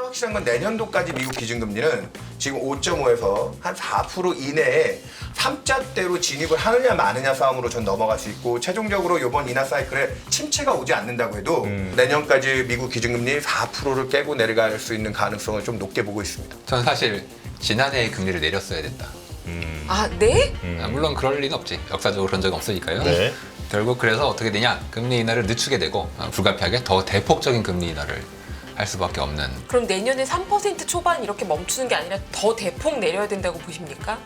확실한 건 내년도까지 미국 기준금리는 지금 5.5에서 한 4% 이내에 3자대로 진입을 하느냐 마느냐 싸움으로 전 넘어갈 수 있고 최종적으로 이번 인하 사이클에 침체가 오지 않는다고 해도 내년까지 미국 기준금리 4%를 깨고 내려갈 수 있는 가능성을 좀 높게 보고 있습니다. 저는 사실 지난해에 금리를 내렸어야 됐다. 아, 네? 물론 그럴 리는 없지. 역사적으로 그런 적은 없으니까요. 네. 결국 그래서 어떻게 되냐? 금리 인하를 늦추게 되고 불가피하게 더 대폭적인 금리 인하를 할 수밖에 없는. 그럼 내년에 3% 초반 이렇게 멈추는 게 아니라 더 대폭 내려야 된다고 보십니까?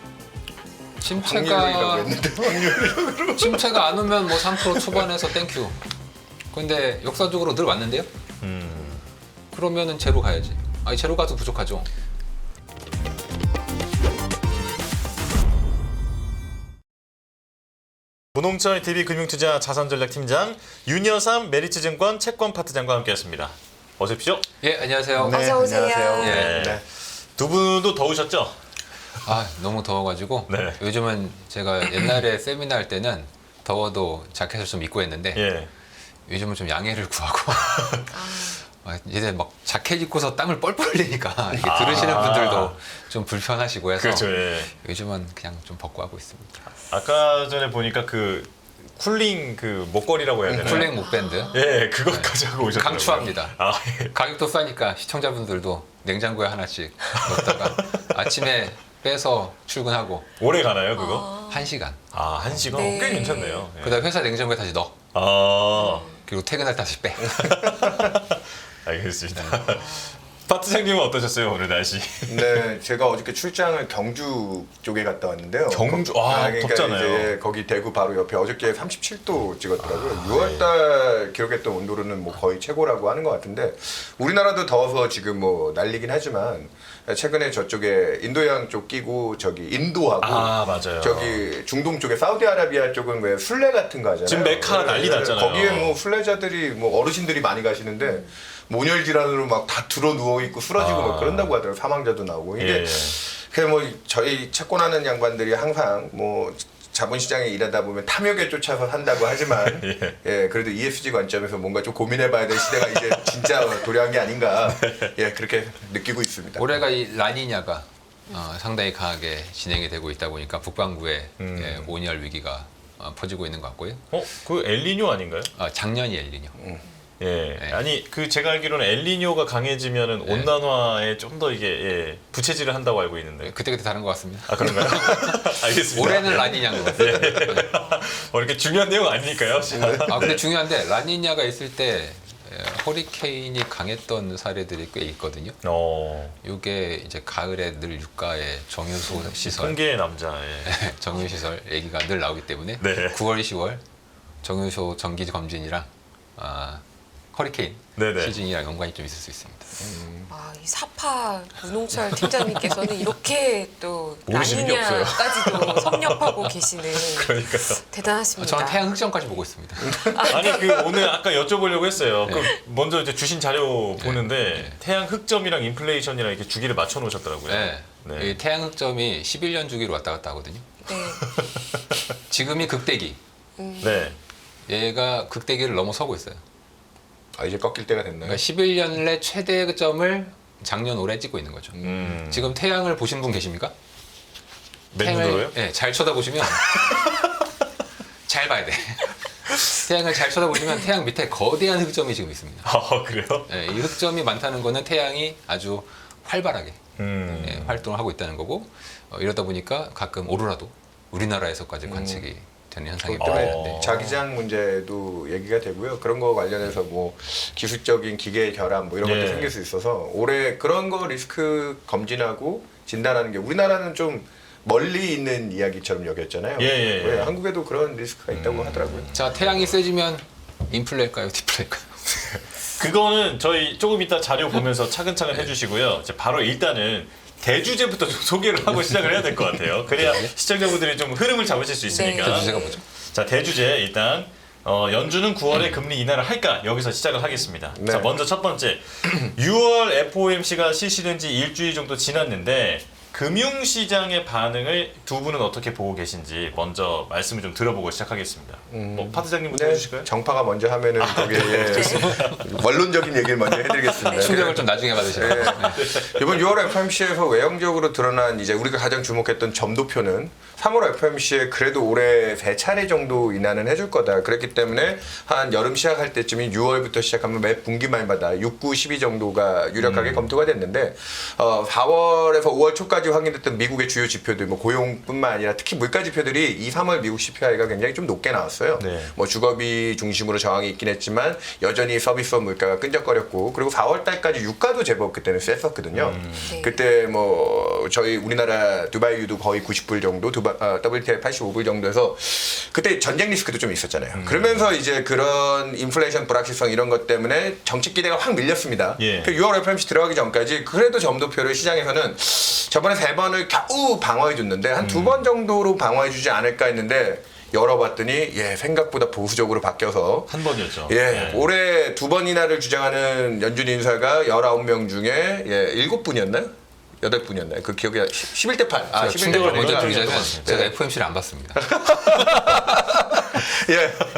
확률이라고 했는데 침체가 안 오면 뭐 3% 초반에서 땡큐. 근데 역사적으로 늘 왔는데요. 그러면은 제로 가야지. 아니 제로 가도 부족하죠. 분홍철 TV 금융투자 자산전략팀장 윤여삼 메리츠증권 채권파트장과 함께했습니다. 어서 오십시오. 예, 안녕하세요. 네, 어서 오세요. 안녕하세요. 예. 네. 두 분도 더우셨죠? 아, 너무 더워가지고 네. 요즘은 제가 옛날에 세미나 할 때는 더워도 자켓을 좀 입고 했는데 예. 요즘은 좀 양해를 구하고 이제 막 자켓 입고서 땀을 뻘뻘 흘리니까 이게 들으시는 분들도 좀 불편하시고 해서 그렇죠. 예. 요즘은 그냥 좀 벗고 하고 있습니다. 아까 전에 보니까 그 쿨링 그 목걸이라고 해야 되나요? 쿨링 목밴드 예, 그것까지 하고 오셨더라고요. 강추합니다. 아, 예. 가격도 싸니까 시청자분들도 냉장고에 하나씩 넣었다가 아침에 빼서 출근하고 오래 가나요, 그거? 1시간. 아, 1시간? 네. 꽤 괜찮네요. 예. 그다음에 회사 냉장고에 다시 넣어. 아, 그리고 퇴근할 때 다시 빼. 알겠습니다. 파트장님은 어떠셨어요, 오늘 날씨? 네, 제가 어저께 출장을 경주 쪽에 갔다 왔는데요. 경주? 아, 덥잖아요. 이제 거기 대구 바로 옆에 어저께 37도 찍었더라고요. 6월달 기록했던 온도로는 뭐 거의 최고라고 하는 것 같은데 우리나라도 더워서 지금 뭐 난리긴 하지만 최근에 저쪽에 인도양 쪽 끼고 저기 인도하고 아, 맞아요. 저기 중동 쪽에 사우디아라비아 쪽은 왜 순례 같은 거 하잖아요. 지금 메카 난리 났잖아요. 거기에 뭐 순례자들이 뭐 어르신들이 많이 가시는데 모녀 질환으로 막 다 들어 누워 있고 쓰러지고 막 그런다고 하더라고요. 사망자도 나오고 이게 예. 그냥 뭐 저희 채권하는 양반들이 항상 뭐 자본시장에 일하다 보면 탐욕에 쫓아서 산다고 하지만 예 그래도 ESG 관점에서 뭔가 좀 고민해봐야 될 시대가 이제 진짜 도래한 게 아닌가 예 그렇게 느끼고 있습니다. 올해가 이 라니냐가 상당히 강하게 진행이 되고 있다 보니까 북반구에 온열 위기가 퍼지고 있는 것 같고요. 그 엘니뇨 아닌가요? 작년이 엘니뇨. 예. 네. 아니 그 제가 알기로는 엘니뇨가 강해지면은 온난화에 좀 더 이게 예, 부채질을 한다고 알고 있는데. 그때그때 다른 것 같습니다. 아 그런가요? 알겠습니다. 올해는 라니냐인 것 같아요. 이렇게 중요한 내용 아니니까요. 근데 중요한데 라니냐가 있을 때 허리케인이 강했던 사례들이 꽤 있거든요. 이게 이제 가을에 늘 유가에 정유소 시설, 통계의 남자. 예. 정유 시설 얘기가 늘 나오기 때문에 네. 9월, 10월 정유소 정기 검진이랑 허리케인 네네. 시즌이랑 연관이 좀 있을 수 있습니다. 아, 이 사파 문홍철 팀장님께서는 이렇게 또 모르시는 게 없어요. 라니냐까지도 섭렵하고 계시는 그러니까요. 대단하십니다. 저는 태양 흑점까지 보고 있습니다. 아니 그 오늘 아까 여쭤보려고 했어요. 그 먼저 이제 주신 자료 보는데 태양 흑점이랑 인플레이션이랑 이렇게 주기를 맞춰 놓으셨더라고요. 네. 이 태양 흑점이 11년 주기로 왔다 갔다 하거든요. 네. 지금이 극대기. 네. 얘가 극대기를 넘어서고 있어요. 아 이제 꺾일 때가 됐나요? 그러니까 11년 내 최대점을 작년 올해 찍고 있는 거죠. 지금 태양을 보신 분 계십니까? 맨눈으로요? 네, 잘 쳐다보시면 잘 봐야 돼. 태양을 잘 쳐다보시면 태양 밑에 거대한 흑점이 지금 있습니다. 아 그래요? 네, 이 흑점이 많다는 거는 태양이 아주 활발하게 활동을 하고 있다는 거고 이러다 보니까 가끔 오로라도 우리나라에서까지 관측이 되는 현상이 뼈라는데 자기장 문제도 얘기가 되고요. 그런 거 관련해서 뭐 기술적인 기계 결함 뭐 이런 것도 예. 생길 수 있어서 올해 그런 거 리스크 검진하고 진단하는 게 우리나라는 좀 멀리 있는 이야기처럼 여겼잖아요. 예. 왜 한국에도 그런 리스크가 있다고 하더라고요. 자 태양이 세지면 인플레일까요, 디플레일까요? 그거는 저희 조금 이따 자료 보면서 차근차근 해주시고요. 이제 바로 일단은 대주제부터 좀 소개를 하고 시작을 해야 될 것 같아요. 그래야 시청자분들이 좀 흐름을 잡으실 수 있으니까. 네. 대주제가 뭐죠? 자 대주제 일단 연준은 9월에 금리 인하를 할까 여기서 시작을 하겠습니다. 네. 자 먼저 첫 번째 6월 FOMC가 실시된 지 일주일 정도 지났는데 금융시장의 반응을 두 분은 어떻게 보고 계신지 먼저 말씀을 좀 들어보고 시작하겠습니다. 파트장님부터 해주실까요? 정파가 먼저 하면은 거기에 원론적인 얘기를 먼저 해드리겠습니다. 충격을 좀 나중에 받으시라고. 네. 이번 6월 FMC에서 외형적으로 드러난 이제 우리가 가장 주목했던 점도표는 3월 FMC에 그래도 올해 3차례 정도 인하는 해줄 거다. 그랬기 때문에 한 여름 시작할 때쯤인 6월부터 시작하면 매 분기말마다 6, 9, 12 정도가 유력하게 검토가 됐는데 4월에서 5월 초까지 확인됐던 미국의 주요 지표들, 뭐 고용뿐만 아니라 특히 물가 지표들이 2, 3월 미국 CPI가 굉장히 좀 높게 나왔어요. 네. 뭐 주거비 중심으로 저항이 있긴 했지만 여전히 서비스업 물가가 끈적거렸고 그리고 4월 달까지 유가도 제법 그때는 셌었거든요. 네. 그때 뭐 저희 우리나라 두바이유도 거의 90불 정도, WTI 85불 정도에서 그때 전쟁 리스크도 좀 있었잖아요. 그러면서 이제 그런 인플레이션 불확실성 이런 것 때문에 정책 기대가 확 밀렸습니다. 예. 그 6월 FMC 들어가기 전까지 그래도 점도표를 시장에서는 저번에 3번을 겨우 방어해 줬는데 한 2번 정도로 방어해 주지 않을까 했는데 열어봤더니 생각보다 보수적으로 바뀌어서 한 번이었죠. 올해 2번 인하를 주장하는 연준 인사가 19명 중에 7분이었나요? 8분이었나요? 그 기억이 11대 8. 제가 충격을 먼저 드리자면 맞습니다. 제가 FMC를 안 봤습니다.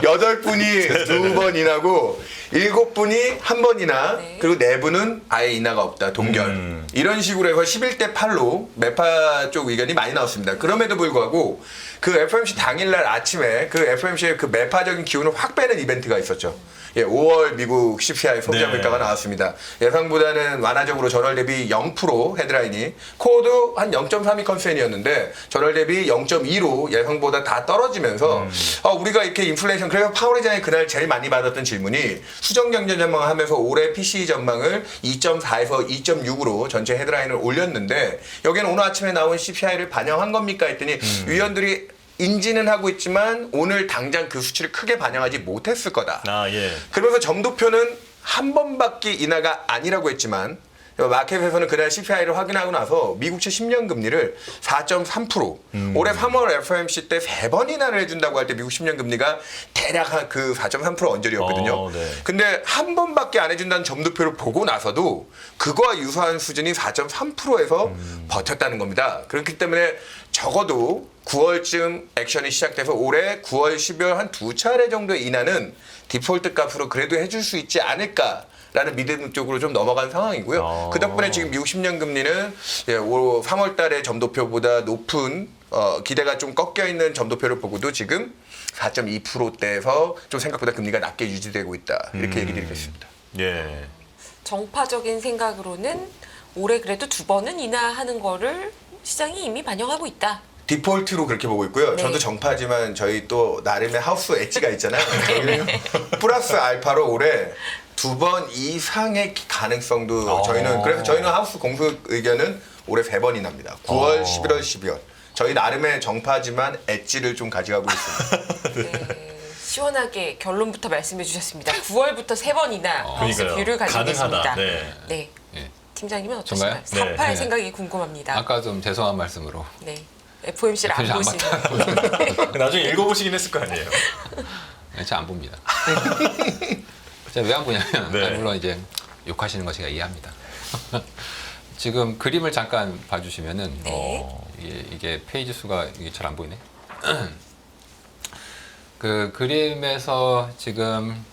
8분이 2번 인하고 7분이 한 번 인하, 네. 그리고 4분은 아예 인하가 없다. 동결. 이런 식으로 해서 11대 8로 매파 쪽 의견이 많이 나왔습니다. 그럼에도 불구하고 그 FMC 당일날 아침에 그 FMC의 그 매파적인 기운을 확 빼는 이벤트가 있었죠. 5월 미국 CPI 소비자 네. 물가가 나왔습니다. 예상보다는 완화적으로 전월 대비 0% 헤드라인이 코어도 한 0.32 컨센이었는데 전월 대비 0.2로 예상보다 다 떨어지면서 우리가 이렇게 인플레이션 그래서 파월 의장이 그날 제일 많이 받았던 질문이 수정 경제 전망을 하면서 올해 PCE 전망을 2.4에서 2.6으로 전체 헤드라인을 올렸는데 여기는 오늘 아침에 나온 CPI를 반영한 겁니까 했더니 위원들이 인지는 하고 있지만 오늘 당장 그 수치를 크게 반영하지 못했을 거다. 그러면서 점도표는 한 번밖에 인하가 아니라고 했지만 마켓에서는 그날 CPI를 확인하고 나서 미국채 10년 금리를 4.3%, 올해 3월 FOMC 때 3번 인하를 해준다고 할 때 미국 10년 금리가 대략 그 4.3% 언저리였거든요. 네. 근데 한 번밖에 안 해준다는 점도표를 보고 나서도 그거와 유사한 수준이 4.3%에서 버텼다는 겁니다. 그렇기 때문에 적어도 9월쯤 액션이 시작돼서 올해 9월, 12월 한 2차례 정도의 인하는 디폴트 값으로 그래도 해줄 수 있지 않을까라는 믿음 쪽으로 좀 넘어간 상황이고요. 그 덕분에 지금 미국 10년 금리는 3월 달에 점도표보다 높은 기대가 좀 꺾여 있는 점도표를 보고도 지금 4.2%대에서 좀 생각보다 금리가 낮게 유지되고 있다. 이렇게 얘기 드리겠습니다. 예. 정파적인 생각으로는 올해 그래도 2번은 인하하는 거를 시장이 이미 반영하고 있다. 디폴트로 그렇게 보고 있고요. 네. 저도 정파지만 저희 또 나름의 하우스 엣지가 있잖아요. 저희는 플러스 알파로 올해 2번 이상의 가능성도 저희는 그래서 저희는 하우스 공식 의견은 올해 3번이 납니다. 9월, 11월, 12월. 저희 나름의 정파지만 엣지를 좀 가져가고 있습니다. 네, 시원하게 결론부터 말씀해 주셨습니다. 9월부터 3번 인하 하우스 그러니까요. 뷰를 가지고 가능하다. 있습니다. 네. 네. 예. 팀장님은 어떠신가요? 정말요? 4팔 네. 생각이 궁금합니다. 아까 좀 죄송한 말씀으로 네. FOMC를 안 FOMC 안 보시는. 나중에 읽어보시긴 했을 거 아니에요. 제가 안 봅니다. 제가 왜 안 보냐면 네. 물론 이제 욕하시는 거 제가 이해합니다. 지금 그림을 잠깐 봐주시면은 네. 이게 페이지 수가 이게 잘 안 보이네. 그 그림에서 지금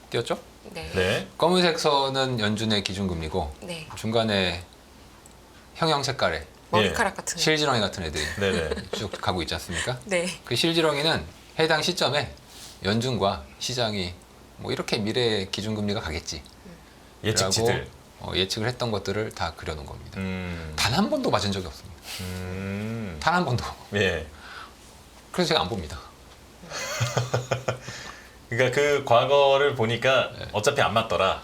띄었죠? 네. 네. 검은색 선은 연준의 기준금리고 네. 중간에 형형 색깔의 머리카락 같은 거. 실지렁이 같은 애들이 네네. 쭉 가고 있지 않습니까? 네. 그 실지렁이는 해당 시점에 연준과 시장이 뭐 이렇게 미래 기준금리가 가겠지 예측치들. 라고 예측을 했던 것들을 다 그려놓은 겁니다. 음. 단 한 번도 맞은 적이 없습니다. 단 한 번도. 예. 그래서 제가 안 봅니다. 그러니까 그 과거를 보니까 어차피 안 맞더라.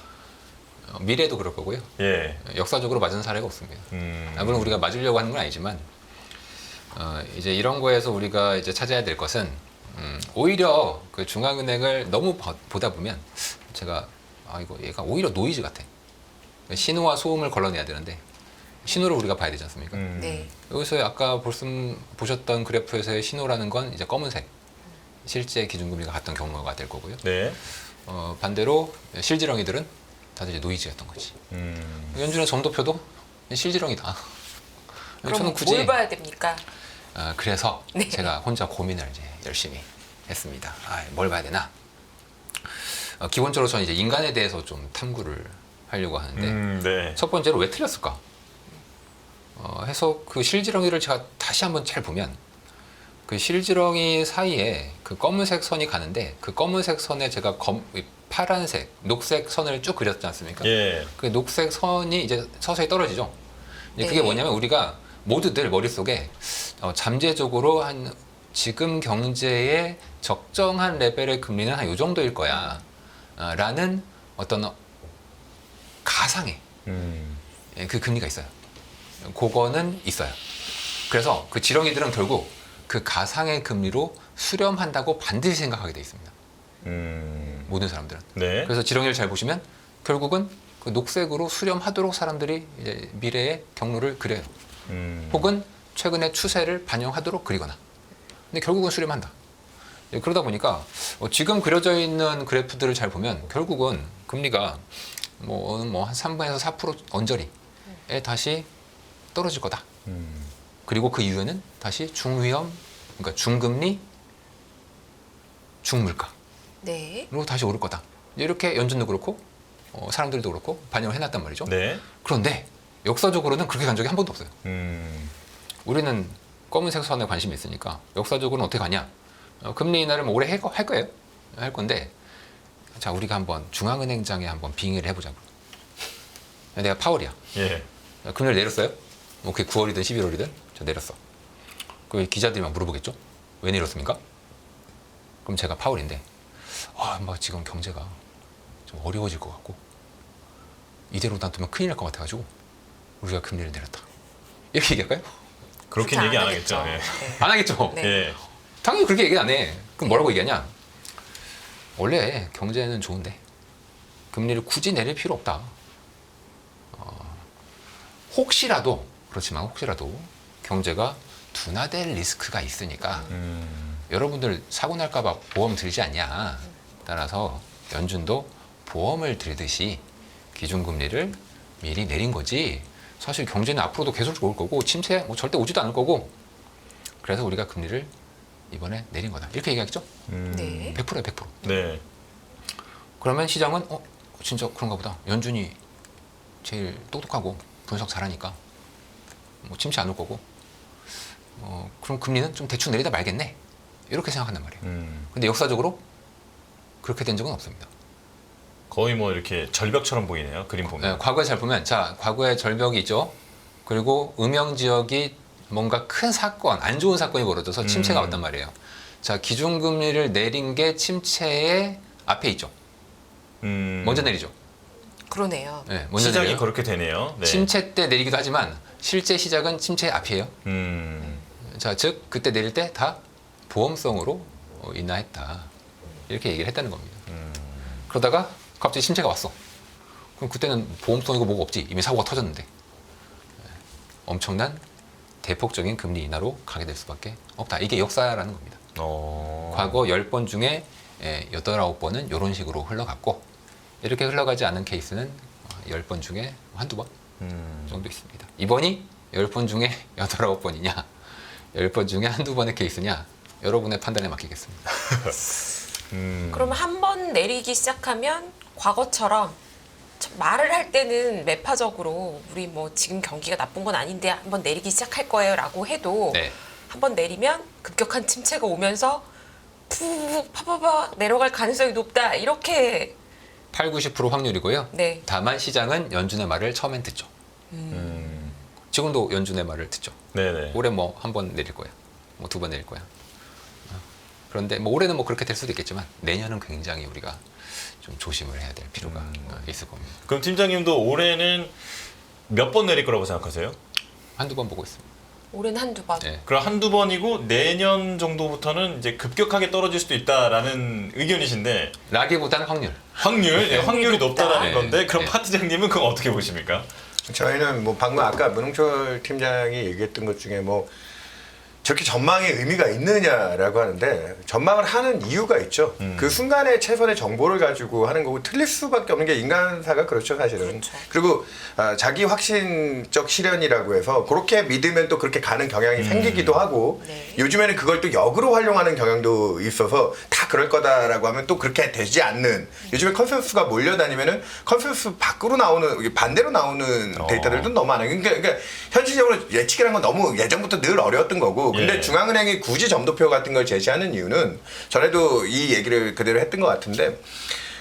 미래도 그럴 거고요. 예. 역사적으로 맞은 사례가 없습니다. 물론 우리가 맞으려고 하는 건 아니지만 이제 이런 거에서 우리가 이제 찾아야 될 것은 오히려 그 중앙은행을 너무 보다 보면 제가 이거 얘가 오히려 노이즈 같아. 신호와 소음을 걸러내야 되는데 신호를 우리가 봐야 되지 않습니까? 네. 여기서 아까 보셨던 그래프에서의 신호라는 건 이제 검은색 실제 기준금리가 갔던 경우가 될 거고요. 네. 반대로 실지렁이들은 다들 이제 노이즈였던 거지. 연준의 점도표도 실지렁이다. 그럼 저는 굳이 뭘 봐야 됩니까? 그래서 네. 제가 혼자 고민을 이제 열심히 했습니다. 뭘 봐야 되나? 기본적으로 저는 이제 인간에 대해서 좀 탐구를 하려고 하는데 네. 첫 번째로 왜 틀렸을까? 해서 그 실지렁이를 제가 다시 한번 잘 보면 그 실지렁이 사이에 그 검은색 선이 가는데 그 검은색 선에 제가 파란색, 녹색 선을 쭉 그렸지 않습니까? 예. 그 녹색 선이 이제 서서히 떨어지죠. 이제 그게 네. 뭐냐면 우리가 모두들 머릿속에 잠재적으로 한 지금 경제의 적정한 레벨의 금리는 한 요 정도일 거야. 라는 어떤 가상의 그 금리가 있어요. 그거는 있어요. 그래서 그 지렁이들은 결국 그 가상의 금리로 수렴한다고 반드시 생각하게 돼 있습니다. 모든 사람들은. 네. 그래서 지렁이를 잘 보시면 결국은 그 녹색으로 수렴하도록 사람들이 이제 미래의 경로를 그려요. 혹은 최근의 추세를 반영하도록 그리거나. 근데 결국은 수렴한다. 그러다 보니까 지금 그려져 있는 그래프들을 잘 보면 결국은 금리가 뭐 한 3분에서 4% 언저리에 다시 떨어질 거다. 그리고 그 이후에는 다시 중위험, 그러니까 중금리, 중물가로 네. 다시 오를 거다. 이렇게 연준도 그렇고 사람들도 그렇고 반영을 해놨단 말이죠. 네. 그런데 역사적으로는 그렇게 간 적이 한 번도 없어요. 우리는 검은색 선에 관심이 있으니까 역사적으로는 어떻게 가냐? 금리 인하를 뭐 올해 할 거예요. 할 건데 자 우리가 한번 중앙은행장에 한번 빙의를 해보자고. 내가 파월이야. 예. 금리를 내렸어요? 뭐 그게 9월이든 11월이든 저 내렸어. 그 기자들이 막 물어보겠죠? 왜 내렸습니까? 그럼 제가 파월인데 막 지금 경제가 좀 어려워질 것 같고 이대로 놔두면 큰일 날 것 같아가지고 우리가 금리를 내렸다. 이렇게 얘기할까요? 그렇게는 얘기 안 하겠죠. 예. 안 하겠죠? 네. 예. 당연히 그렇게 얘기 안 해. 그럼 뭐라고 얘기하냐? 원래 경제는 좋은데 금리를 굳이 내릴 필요 없다. 혹시라도 그렇지만 혹시라도 경제가 둔화될 리스크가 있으니까 여러분들 사고 날까봐 보험 들지 않냐. 따라서 연준도 보험을 들듯이 기준금리를 미리 내린 거지. 사실 경제는 앞으로도 계속 올 거고 침체 뭐 절대 오지도 않을 거고 그래서 우리가 금리를 이번에 내린 거다. 이렇게 얘기하겠죠? 네. 100%야 100%. 네. 그러면 시장은 진짜 그런가 보다. 연준이 제일 똑똑하고 분석 잘하니까 뭐 침체 안 올 거고 그럼 금리는 좀 대충 내리다 말겠네. 이렇게 생각한단 말이에요. 근데 역사적으로 그렇게 된 적은 없습니다. 거의 뭐 이렇게 절벽처럼 보이네요. 그림 보면. 네, 과거에 잘 보면 자 과거에 절벽이 있죠. 그리고 음영 지역이 뭔가 큰 사건, 안 좋은 사건이 벌어져서 침체가 왔단 말이에요. 자 기준금리를 내린 게 침체의 앞에 있죠. 먼저 내리죠. 그러네요. 네, 먼저 시작이 내려요. 그렇게 되네요. 네. 침체 때 내리기도 하지만 실제 시작은 침체의 앞이에요. 자, 즉 그때 내릴 때 다 보험성으로 인하했다. 이렇게 얘기를 했다는 겁니다. 그러다가 갑자기 침체가 왔어. 그럼 그때는 보험성이고 뭐가 없지. 이미 사고가 터졌는데. 엄청난 대폭적인 금리 인하로 가게 될 수밖에 없다. 이게 역사라는 겁니다. 과거 10번 중에 8, 9번은 이런 식으로 흘러갔고 이렇게 흘러가지 않은 케이스는 10번 중에 한두 번 정도 있습니다. 이번이 10번 중에 8, 9번이냐 10번 중에 한두 번의 케이스냐 여러분의 판단에 맡기겠습니다. 그러면 한 번 내리기 시작하면 과거처럼 말을 할 때는 매파적으로 우리 뭐 지금 경기가 나쁜 건 아닌데 한번 내리기 시작할 거예요라고 해도 네. 한번 내리면 급격한 침체가 오면서 푹 파파파 내려갈 가능성이 높다 이렇게 8, 90% 확률이고요. 네. 다만 시장은 연준의 말을 처음엔 듣죠. 지금도 연준의 말을 듣죠. 네네. 올해 뭐 한 번 내릴 거야. 뭐 2번 내릴 거야. 그런데 뭐 올해는 뭐 그렇게 될 수도 있겠지만 내년은 굉장히 우리가 좀 조심을 해야 될 필요가 있을 겁니다. 그럼 팀장님도 올해는 몇 번 내릴 거라고 생각하세요? 한두 번 보고 있습니다. 올해는 한두 번. 네. 그럼 한두 번이고 내년 정도부터는 이제 급격하게 떨어질 수도 있다라는 의견이신데 라기보다는 확률. 확률, 네, 확률이 높다라는 네. 건데 그럼 네. 파트장님은 그건 어떻게 보십니까? 저희는 뭐 방금 아까 문홍철 팀장이 얘기했던 것 중에 뭐 저렇게 전망에 의미가 있느냐라고 하는데 전망을 하는 이유가 있죠. 그 순간에 최선의 정보를 가지고 하는 거고 틀릴 수밖에 없는 게 인간사가 그렇죠, 사실은. 그렇죠. 그리고 자기 확신적 실현이라고 해서 그렇게 믿으면 또 그렇게 가는 경향이 생기기도 하고 네. 요즘에는 그걸 또 역으로 활용하는 경향도 있어서 다 그럴 거다라고 하면 또 그렇게 되지 않는 요즘에 컨센서스가 몰려다니면은 컨센서스 밖으로 나오는 반대로 나오는 데이터들도 너무 많아요. 그러니까 현실적으로 예측이라는 건 너무 예전부터 늘 어려웠던 거고 근데 예. 중앙은행이 굳이 점도표 같은 걸 제시하는 이유는 전에도 이 얘기를 그대로 했던 것 같은데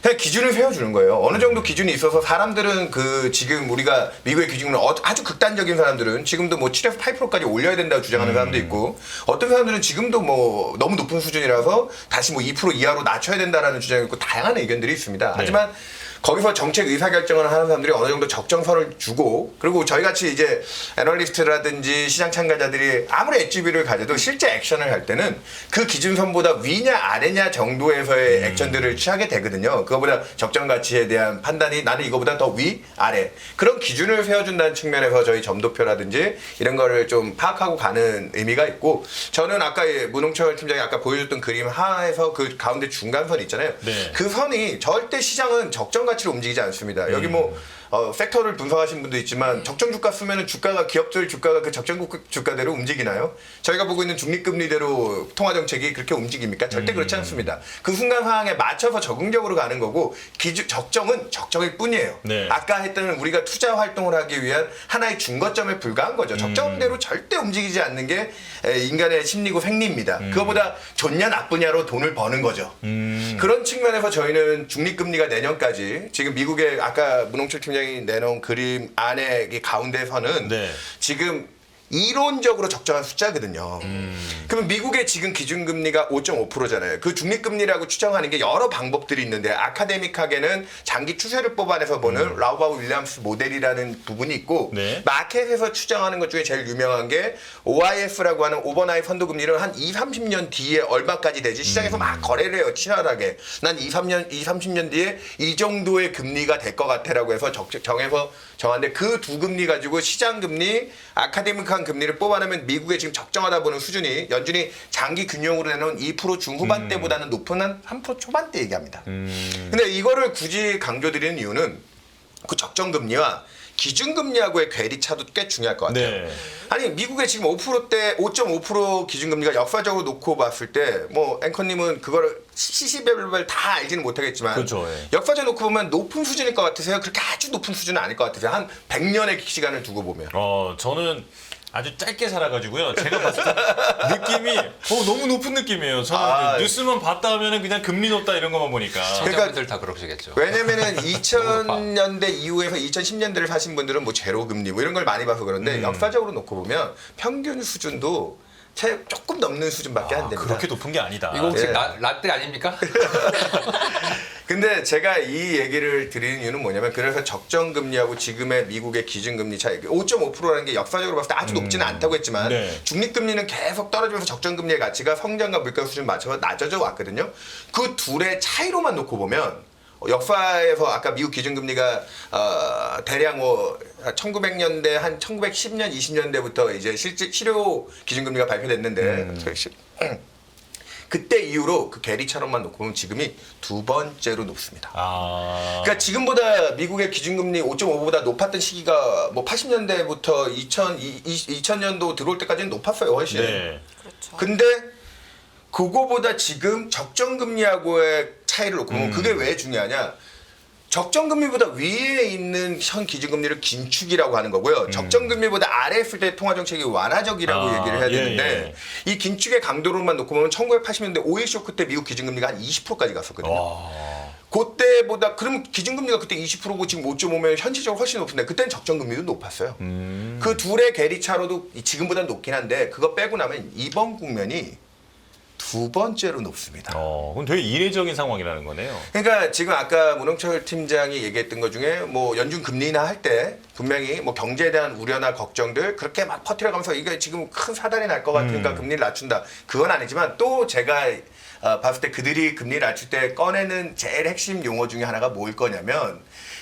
그냥 기준을 세워주는 거예요. 어느 정도 기준이 있어서 사람들은 그 지금 우리가 미국의 기준은 아주 극단적인 사람들은 지금도 뭐 7에서 8%까지 올려야 된다고 주장하는 사람도 있고 어떤 사람들은 지금도 뭐 너무 높은 수준이라서 다시 뭐 2% 이하로 낮춰야 된다라는 주장이 있고 다양한 의견들이 있습니다. 하지만 거기서 정책 의사결정을 하는 사람들이 어느 정도 적정선을 주고 그리고 저희같이 이제 애널리스트라든지 시장 참가자들이 아무리 엣지비를 가져도 실제 액션을 할 때는 그 기준선보다 위냐 아래냐 정도에서의 액션들을 취하게 되거든요. 그거보다 적정 가치에 대한 판단이 나는 이거보다 더 위, 아래 그런 기준을 세워준다는 측면에서 저희 점도표라든지 이런 거를 좀 파악하고 가는 의미가 있고 저는 아까 문홍철 팀장이 아까 보여줬던 그림 하에서 그 가운데 중간선 있잖아요. 네. 그 선이 절대 시장은 적정 가치로 움직이지 않습니다. 여기 뭐 섹터를 분석하신 분도 있지만 적정 주가 쓰면은 주가가 기업들 주가가 그 적정 주가대로 움직이나요? 저희가 보고 있는 중립금리대로 통화 정책이 그렇게 움직입니까? 절대 그렇지 않습니다. 그 순간 상황에 맞춰서 적응적으로 가는 거고 적정은 적정일 뿐이에요. 네. 아까 했던 우리가 투자 활동을 하기 위한 하나의 중거점에 불과한 거죠. 적정대로 절대 움직이지 않는 게 인간의 심리고 생리입니다. 그거보다 좋냐 나쁘냐로 돈을 버는 거죠. 그런 측면에서 저희는 중립금리가 내년까지 지금 미국의 아까 문홍철 팀장이 내놓은 그림 안에 이 가운데서는 네. 지금 이론적으로 적정한 숫자거든요. 그러면 미국의 지금 기준금리가 5.5%잖아요. 그 중립금리라고 추정하는 게 여러 방법들이 있는데 아카데믹하게는 장기 추세를 뽑아내서 보는 라우바우 윌리엄스 모델이라는 부분이 있고 네. 마켓에서 추정하는 것 중에 제일 유명한 게 OIF라고 하는 오버나잇 펀드 금리를 한 2, 30년 뒤에 얼마까지 되지 시장에서 막 거래를 해요. 치열하게. 난 2, 30년 뒤에 이 정도의 금리가 될 것 같아라고 해서 정해서 정하는데 그 두 금리 가지고 시장 금리, 아카데믹한 금리를 뽑아내면 미국의 지금 적정하다 보는 수준이 연준이 장기 균형으로 내놓은 2% 중후반대보다는 높은 한 3% 초반대 얘기합니다. 근데 이거를 굳이 강조드리는 이유는 그 적정 금리와 기준금리하고의 괴리차도 꽤 중요할 것 같아요. 네. 아니 미국의 지금 5%대 5.5% 기준금리가 역사적으로 놓고 봤을 때 뭐 앵커님은 그거를 시시별별 다 알지는 못하겠지만 그렇죠, 예. 역사적으로 놓고 보면 높은 수준일 것 같으세요? 그렇게 아주 높은 수준은 아닐 것 같으세요? 한 100년의 시간을 두고 보면. 저는 아주 짧게 살아가지고요. 제가 봤을 때 느낌이 너무 높은 느낌이에요. 저는 뉴스만 봤다 하면은 그냥 금리 높다 이런 것만 보니까. 청자분들 다 그러시겠죠. 왜냐면은 2000년대 이후에서 2010년대를 사신 분들은 뭐 제로 금리 뭐 이런 걸 많이 봐서 그런데 역사적으로 놓고 보면 평균 수준도 조금 넘는 수준밖에 안 됩니다. 그렇게 높은 게 아니다. 이거 혹시 예. 라떼 아닙니까? 근데 제가 이 얘기를 드리는 이유는 뭐냐면 그래서 적정금리하고 지금의 미국의 기준금리 차이 5.5%라는 게 역사적으로 봤을 때 아주 높지는 않다고 했지만 네. 중립금리는 계속 떨어지면서 적정금리의 가치가 성장과 물가 수준 맞춰서 낮아져 왔거든요. 그 둘의 차이로만 놓고 보면 역사에서 아까 미국 기준금리가 대략 뭐 1900년대 한 1910년 20년대부터 이제 실효 기준금리가 발표됐는데 그때 이후로 그 괴리차로만 놓고 보면 지금이 두 번째로 높습니다. 그러니까 지금보다 미국의 기준금리 5.5보다 높았던 시기가 뭐 80년대부터 2000년도 들어올 때까지는 높았어요, 훨씬. 네. 그렇죠. 근데 그거보다 지금 적정금리하고의 차이를 놓고 보면 그게 왜 중요하냐? 적정금리보다 위에 있는 현 기준금리를 긴축이라고 하는 거고요. 적정금리보다 아래에 있을 때 통화정책이 완화적이라고 얘기를 해야 되는데 이 긴축의 강도로만 놓고 보면 1980년대 오일 쇼크 때 미국 기준금리가 한 20%까지 갔었거든요. 그때보다 그럼 기준금리가 그때 20%고 지금 5.5면 현실적으로 훨씬 높은데 그때는 적정금리도 높았어요. 그 둘의 괴리차로도 지금보다는 높긴 한데 그거 빼고 나면 이번 국면이 두 번째로 높습니다. 그럼 되게 이례적인 상황이라는 거네요. 그러니까 지금 아까 문홍철 팀장이 얘기했던 것 중에 뭐 연준 금리나 할 때 분명히 뭐 경제에 대한 우려나 걱정들 그렇게 막 퍼뜨려가면서 이게 지금 큰 사달이 날 것 같으니까 금리를 낮춘다. 그건 아니지만 또 제가 봤을 때 그들이 금리를 낮출 때 꺼내는 제일 핵심 용어 중에 하나가 뭘 거냐면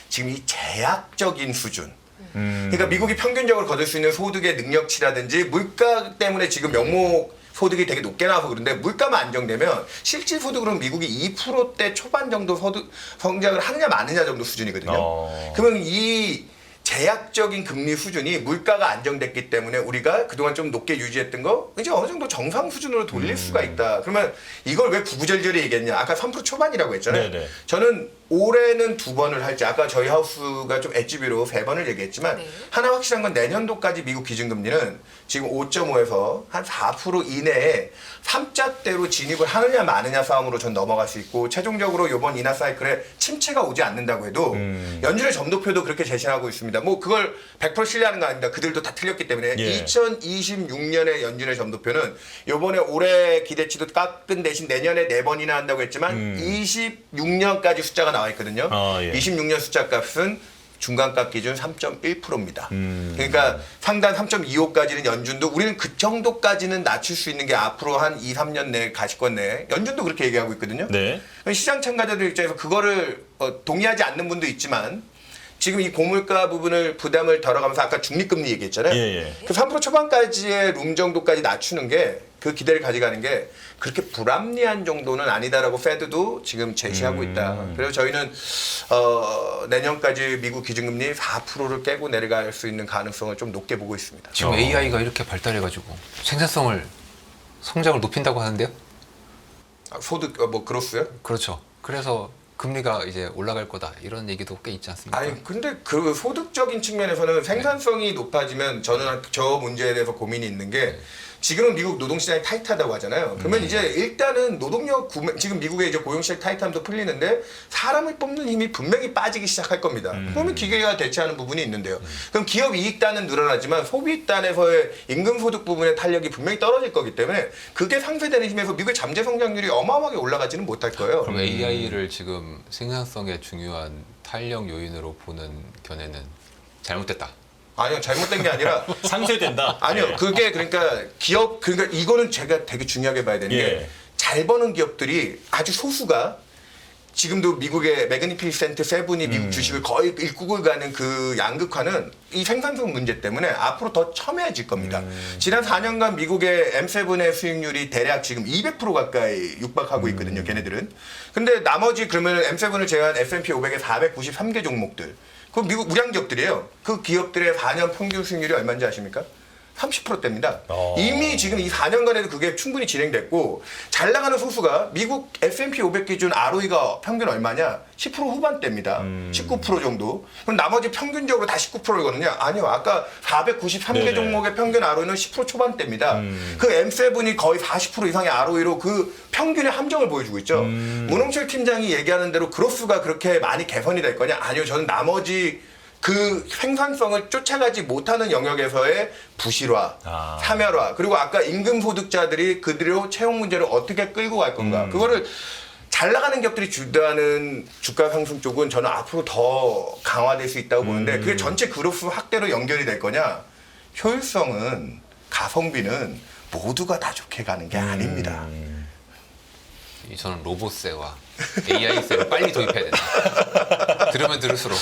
지금 이 제약적인 수준. 그러니까 미국이 평균적으로 거둘 수 있는 소득의 능력치라든지 물가 때문에 지금 명목 소득이 되게 높게 나와서 그런데 물가만 안정되면 실질 소득으로는 미국이 2%대 초반 정도 소득 성장을 하느냐 마느냐 정도 수준이거든요. 그러면 이 제약적인 금리 수준이 물가가 안정됐기 때문에 우리가 그동안 좀 높게 유지했던 거 이제 어느 정도 정상 수준으로 돌릴 수가 있다. 그러면 이걸 왜 구구절절히 얘기했냐. 아까 3% 초반이라고 했잖아요. 네네. 저는 올해는 2번을 할지 아까 저희 하우스가 좀 엣지비로 3번을 얘기했지만 네. 하나 확실한 건 내년도까지 미국 기준금리는 지금 5.5에서 한 4% 이내에 3자대로 진입을 하느냐 마느냐 싸움으로 전 넘어갈 수 있고 최종적으로 이번 인하 사이클에 침체가 오지 않는다고 해도 연준의 점도표도 그렇게 제시하고 있습니다. 뭐 그걸 100% 신뢰하는 거 아닙니다. 그들도 다 틀렸기 때문에 예. 2026년의 연준의 점도표는 요번에 올해 기대치도 깎은 대신 내년에 4번이나 한다고 했지만 26년까지 숫자가 나와 있거든요. 예. 26년 숫자 값은 중간값 기준 3.1%입니다. 그러니까 상단 3.25까지는 연준도 우리는 그 정도까지는 낮출 수 있는 게 앞으로 한 2, 3년 내에 가시권 내에 연준도 그렇게 얘기하고 있거든요. 네. 시장 참가자들 입장에서 그거를 동의하지 않는 분도 있지만 지금 이 고물가 부분을 부담을 덜어가면서 아까 중립금리 얘기했잖아요. 예. 그 3% 초반까지의 룸 정도까지 낮추는 게 그 기대를 가져가는 게 그렇게 불합리한 정도는 아니다라고 페드도 지금 제시하고 있다. 그래서 저희는 내년까지 미국 기준금리 4%를 깨고 내려갈 수 있는 가능성을 좀 높게 보고 있습니다. 지금 AI가 이렇게 발달해가지고 성장을 높인다고 하는데요? 소득 뭐 그로스요? 그렇죠. 그래서 금리가 이제 올라갈 거다 이런 얘기도 꽤 있지 않습니까? 아니 근데 그 소득적인 측면에서는 생산성이 높아지면 저는 저 문제에 대해서 고민이 있는 게 지금은 미국 노동시장이 타이트하다고 하잖아요. 그러면 이제 일단은 노동력 구매 지금 미국의 이제 고용시장 타이트함도 풀리는데 사람을 뽑는 힘이 분명히 빠지기 시작할 겁니다. 그러면 기계가 대체하는 부분이 있는데요. 그럼 기업 이익단은 늘어나지만 소비단에서의 임금 소득 부분의 탄력이 분명히 떨어질 거기 때문에 그게 상쇄되는 힘에서 미국의 잠재 성장률이 어마어마하게 올라가지는 못할 거예요. 그럼 AI를 지금 생산성의 중요한 탄력 요인으로 보는 견해는 잘못됐다. 아니요, 잘못된 게 아니라 상쇄된다. 아니요, 예. 그게 그러니까 그러니까 이거는 제가 되게 중요하게 봐야 되는 예. 게 잘 버는 기업들이 아주 소수가 지금도 미국의 매그니피센트 세븐이 미국 주식을 거의 일국을 가는 그 양극화는 이 생산성 문제 때문에 앞으로 더 첨예해질 겁니다. 지난 4년간 미국의 M7의 수익률이 대략 지금 200% 가까이 육박하고 있거든요, 걔네들은. 근데 나머지 그러면 M7을 제외한 S&P 500의 493개 종목들. 그 미국 우량 기업들이에요. 그 기업들의 4년 평균 수익률이 얼마인지 아십니까? 30%대입니다. 이미 지금 이 4년간에도 그게 충분히 진행됐고 잘 나가는 소수가 미국 S&P 500 기준 ROE가 평균 얼마냐? 10% 후반대입니다. 19% 정도. 그럼 나머지 평균적으로 다 19%이거든요. 아니요. 아까 493개 네네. 종목의 평균 ROE는 10% 초반대입니다. 그 M7이 거의 40% 이상의 ROE로 그 평균의 함정을 보여주고 있죠. 문홍철 팀장이 얘기하는 대로 그로스가 그렇게 많이 개선이 될 거냐? 아니요. 저는 나머지 그 생산성을 쫓아가지 못하는 영역에서의 부실화, 사멸화, 그리고 아까 임금 소득자들이 그대로 채용 문제를 어떻게 끌고 갈 건가. 그거를 잘 나가는 기업들이 주도하는 주가 상승 쪽은 저는 앞으로 더 강화될 수 있다고 보는데 그게 전체 그로스 확대로 연결이 될 거냐. 효율성은 가성비는 모두가 다 좋게 가는 게 아닙니다. 저는 로봇세와 AI세를 빨리 도입해야 된다. 들으면 들을수록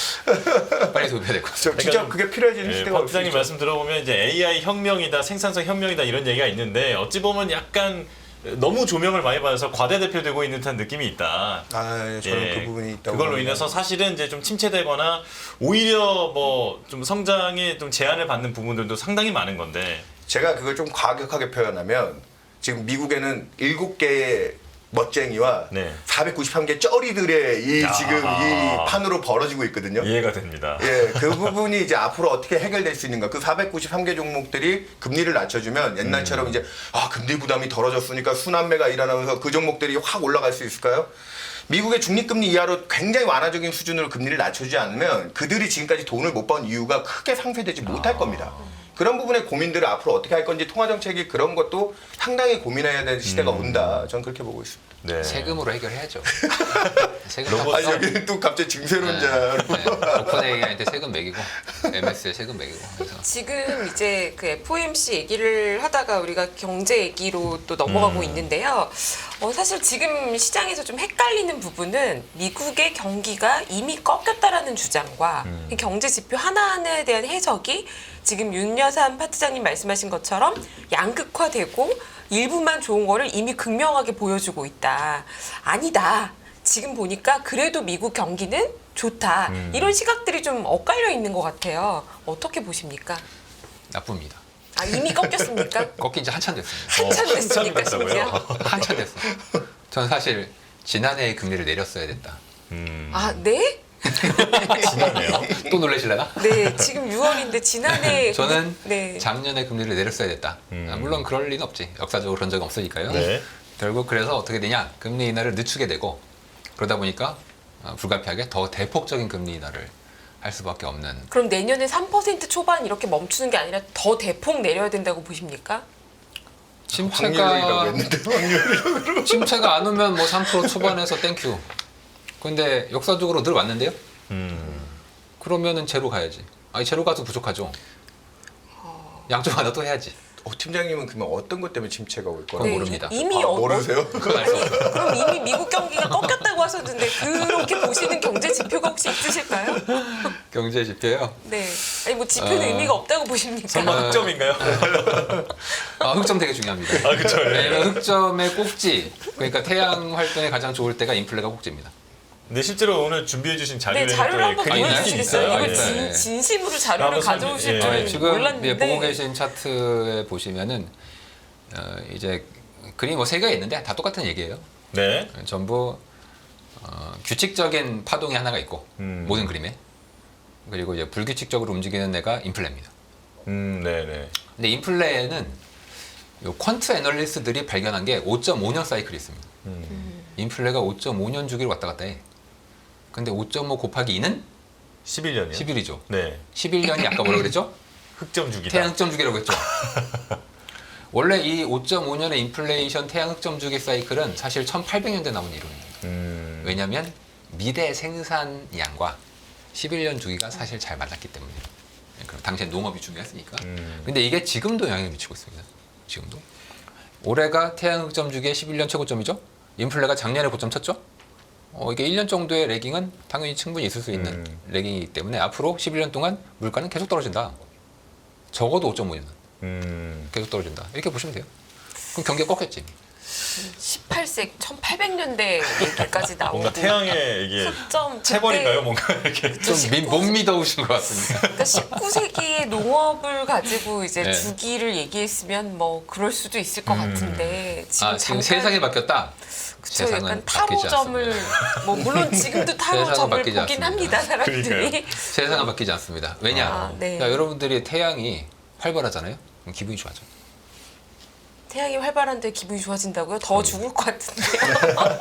빨리 도입해야 될 것 같습니다. 진짜 그게 필요해지는 예, 시대가 박 올 수 부장님 있죠. 말씀 들어보면 이제 AI 혁명이다, 생산성 혁명이다 이런 얘기가 있는데 어찌 보면 약간 너무 조명을 많이 받아서 과대대표되고 있는 듯한 느낌이 있다. 아, 저는 예, 그 부분이 있다고 그걸로 봅니다. 인해서 사실은 이제 좀 침체되거나 오히려 뭐 좀 성장에 좀 제한을 받는 부분들도 상당히 많은 건데. 제가 그걸 좀 과격하게 표현하면 지금 미국에는 7개의 멋쟁이와 네. 493개 쩌리들의 이 지금 이 판으로 벌어지고 있거든요. 이해가 됩니다. 예, 그 부분이 이제 앞으로 어떻게 해결될 수 있는가. 그 493개 종목들이 금리를 낮춰주면 옛날처럼 이제 금리 부담이 덜어졌으니까 순환매가 일어나면서 그 종목들이 확 올라갈 수 있을까요? 미국의 중립금리 이하로 굉장히 완화적인 수준으로 금리를 낮춰주지 않으면 그들이 지금까지 돈을 못 번 이유가 크게 상쇄되지 못할 겁니다. 그런 부분의 고민들을 앞으로 어떻게 할 건지 통화 정책이 그런 것도 상당히 고민해야 될 시대가 온다. 저는 그렇게 보고 있습니다. 네. 세금으로 해결해야죠. 세금 로봇- 아 여기는 또 갑자기 증세론자로. 오픈AI한테 세금 매기고 MS에 세금 매기고 그래서 지금 이제 그 FOMC 얘기를 하다가 우리가 경제 얘기로 또 넘어가고 있는데요. 사실 지금 시장에서 좀 헷갈리는 부분은 미국의 경기가 이미 꺾였다라는 주장과 경제 지표 하나하나에 대한 해석이 지금 윤여삼 파트장님 말씀하신 것처럼 양극화되고 일부만 좋은 거를 이미 극명하게 보여주고 있다. 아니다. 지금 보니까 그래도 미국 경기는 좋다. 이런 시각들이 좀 엇갈려 있는 것 같아요. 어떻게 보십니까? 나쁩니다. 아, 이미 꺾였습니까? 꺾인 지 한참 됐습니다. 한참 됐습니까, 됐다고요? 심지어? 한참 됐어요. 전 사실 지난해에 금리를 내렸어야 됐다. 아, 네? 지나네요. 또 놀라실래나? 네, 지금 6월인데 지난해 저는 네. 작년에 금리를 내렸어야 됐다. 물론 그럴 리는 없지. 역사적으로 그런 적은 없으니까요. 네. 결국 그래서 어떻게 되냐? 금리 인하를 늦추게 되고 그러다 보니까 불가피하게 더 대폭적인 금리 인하를 할 수밖에 없는. 그럼 내년에 3% 초반 이렇게 멈추는 게 아니라 더 대폭 내려야 된다고 보십니까? 확률이라고 했는데 확률. 침체가 안 오면 뭐 3% 초반에서 땡큐. 근데 역사적으로 늘 왔는데요. 그러면은 제로 가야지. 아니 제로 가도 부족하죠. 양쪽 하나 또 해야지. 팀장님은 그러면 어떤 것 때문에 침체가 올 거예요? 그건 모릅니다. 이미 모르세요? 그건 알 수 없어요. 그럼 이미 미국 경기가 꺾였다고 하셨는데 그렇게 보시는 경제 지표가 혹시 있으실까요? 경제 지표요. 네. 아니 뭐 지표는 의미가 없다고 보십니까? 설마 흑점인가요? 흑점 되게 중요합니다. 아, 그쵸. 예. 왜냐면 흑점의 꼭지, 그러니까 태양 활동에 가장 좋을 때가 인플레가 꼭지입니다. 근데 실제로 오늘 준비해주신 자료에 네, 자료를 한번 그림이 보여주시겠어요? 있어요. 이거 네. 진심으로 자료를 한번 가져오실 예. 줄은 지금 몰랐는데 보고 계신 차트에 보시면은 이제 그림이 뭐 세 개가 있는데 다 똑같은 얘기예요. 네. 전부 규칙적인 파동이 하나가 있고 모든 그림에 그리고 이제 불규칙적으로 움직이는 애가 인플레입니다. 네네. 근데 인플레에는 요 퀀트 애널리스트들이 발견한 게 5.5년 사이클이 있습니다. 인플레가 5.5년 주기로 왔다 갔다 해. 근데 5.5 곱하기 2는 11년이요? 11이죠. 네. 11년이 아까 뭐라 그랬죠? 흑점 주기다. 태양 흑점 주기라고 했죠. 원래 이 5.5년의 인플레이션 태양 흑점 주기 사이클은 사실 1800년대 나온 이론입니다. 왜냐하면 미대 생산량과 11년 주기가 사실 잘 맞았기 때문에. 그럼 당시에 농업이 중요했으니까. 근데 이게 지금도 영향을 미치고 있습니다. 지금도. 올해가 태양 흑점 주기의 11년 최고점이죠. 인플레가 작년에 고점 쳤죠. 이게 1년 정도의 레깅은 당연히 충분히 있을 수 있는 레깅이기 때문에 앞으로 11년 동안 물가는 계속 떨어진다. 적어도 5.5년 계속 떨어진다. 이렇게 보시면 돼요. 그럼 경기가 꺾였지. 18세 1800년대 얘기까지 나오고 뭔가 태양의 이게 흑점 체벌인가요? 뭔가 이렇게. 좀 못 믿어오신 것 같습니다. 그러니까 19세기의 농업을 가지고 이제 네. 주기를 얘기했으면 뭐 그럴 수도 있을 것 같은데 지금 지금 잠깐 세상이 바뀌었다. 그쵸, 세상은 약간 바뀌지 타로점을 뭐 물론 지금도 세상은 타로점을 바뀌지 보긴 않습니다. 합니다 사람들이. 그러니까요. 세상은 바뀌지 않습니다. 왜냐? 아, 네. 자, 여러분들이 태양이 활발하잖아요. 그럼 기분이 좋아져. 태양이 활발한데 기분이 좋아진다고요? 더 죽을 것 같은데요.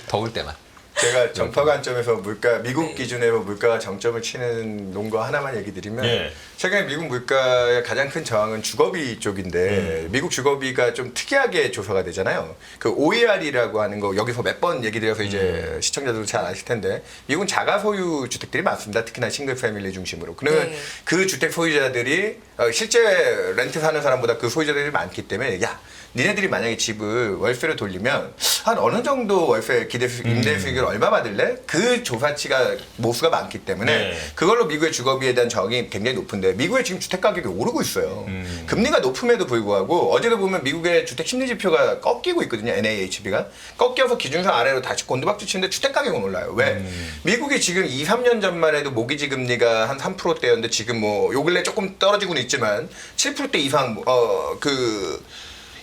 더울 때만. 제가 정파 관점에서 물가 미국 네. 기준으로 물가가 정점을 치는 논거 하나만 얘기 드리면 예. 최근에 미국 물가의 가장 큰 저항은 주거비 쪽인데 미국 주거비가 좀 특이하게 조사가 되잖아요. 그 OER이라고 하는 거 여기서 몇 번 얘기 드려서 이제 시청자들도 잘 아실 텐데 미국은 자가 소유 주택들이 많습니다. 특히나 싱글 패밀리 중심으로. 그러면 네. 그 주택 소유자들이 실제 렌트 사는 사람보다 그 소유자들이 많기 때문에 야 니네들이 만약에 집을 월세로 돌리면 한 어느 정도 월세 기대 임대 수익을 얼마 받을래? 그 조사치가 모수가 많기 때문에 네. 그걸로 미국의 주거비에 대한 저항이 굉장히 높은데 미국의 지금 주택 가격이 오르고 있어요. 금리가 높음에도 불구하고 어제도 보면 미국의 주택 심리 지표가 꺾이고 있거든요. NAHB가 꺾여서 기준선 아래로 다시 곤두박질 치는데 주택 가격은 올라요. 왜? 미국이 지금 2, 3년 전만 해도 모기지 금리가 한 3%대였는데 지금 뭐 요 근래 조금 떨어지고는 있지만 7%대 이상 그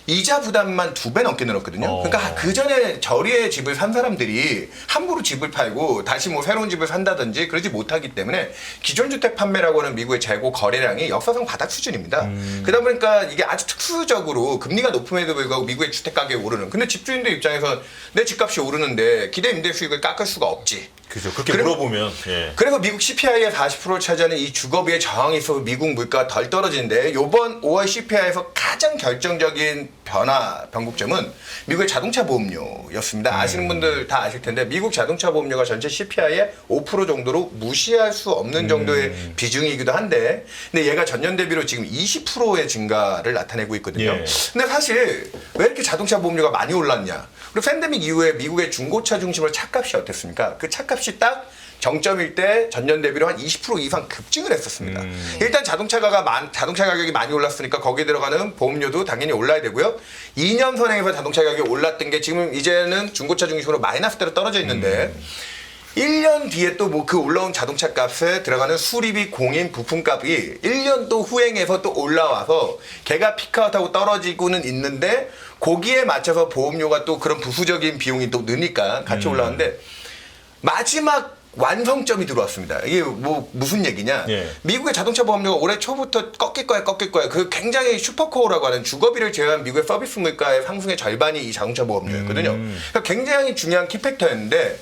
이자 부담만 2배 넘게 늘었거든요. 그러니까 그 전에 저리에 집을 산 사람들이 함부로 집을 팔고 다시 뭐 새로운 집을 산다든지 그러지 못하기 때문에 기존 주택 판매라고 하는 미국의 재고 거래량이 역사상 바닥 수준입니다. 그러다 보니까 이게 아주 특수적으로 금리가 높음에도 불구하고 미국의 주택 가격이 오르는. 근데 집주인들 입장에서 내 집값이 오르는데 기대 임대 수익을 깎을 수가 없지. 그죠. 그렇게 그리고- 물어보면 예. 그래서 미국 CPI의 40%를 차지하는 이 주거비의 저항이 있어서 미국 물가가 덜 떨어지는데 이번 5월 CPI에서 가장 결정적인 변곡점은 미국의 자동차 보험료였습니다. 아시는 분들 다 아실 텐데 미국 자동차 보험료가 전체 CPI의 5% 정도로 무시할 수 없는 정도의 비중이기도 한데 근데 얘가 전년 대비로 지금 20%의 증가를 나타내고 있거든요. 예. 근데 사실 왜 이렇게 자동차 보험료가 많이 올랐냐? 그리고 팬데믹 이후에 미국의 중고차 중심으로 차값이 어땠습니까? 그 차값이 딱 정점일 때 전년 대비로 한 20% 이상 급증을 했었습니다. 일단 자동차 가격이 많이 올랐으니까 거기에 들어가는 보험료도 당연히 올라야 되고요. 2년 선행에서 자동차 가격이 올랐던 게 지금 이제는 중고차 중심으로 마이너스대로 떨어져 있는데 1년 뒤에 또 뭐 그 올라온 자동차 값에 들어가는 수리비, 공인, 부품값이 1년 또 후행해서 또 올라와서 걔가 피크아웃하고 떨어지고는 있는데 거기에 맞춰서 보험료가 또 그런 부수적인 비용이 또 느니까 같이 올라왔는데 마지막 완성점이 들어왔습니다. 이게 뭐 무슨 얘기냐? 예. 미국의 자동차 보험료가 올해 초부터 꺾일 거야. 그 굉장히 슈퍼코어라고 하는 주거비를 제외한 미국의 서비스 물가의 상승의 절반이 이 자동차 보험료였거든요. 그러니까 굉장히 중요한 키팩터였는데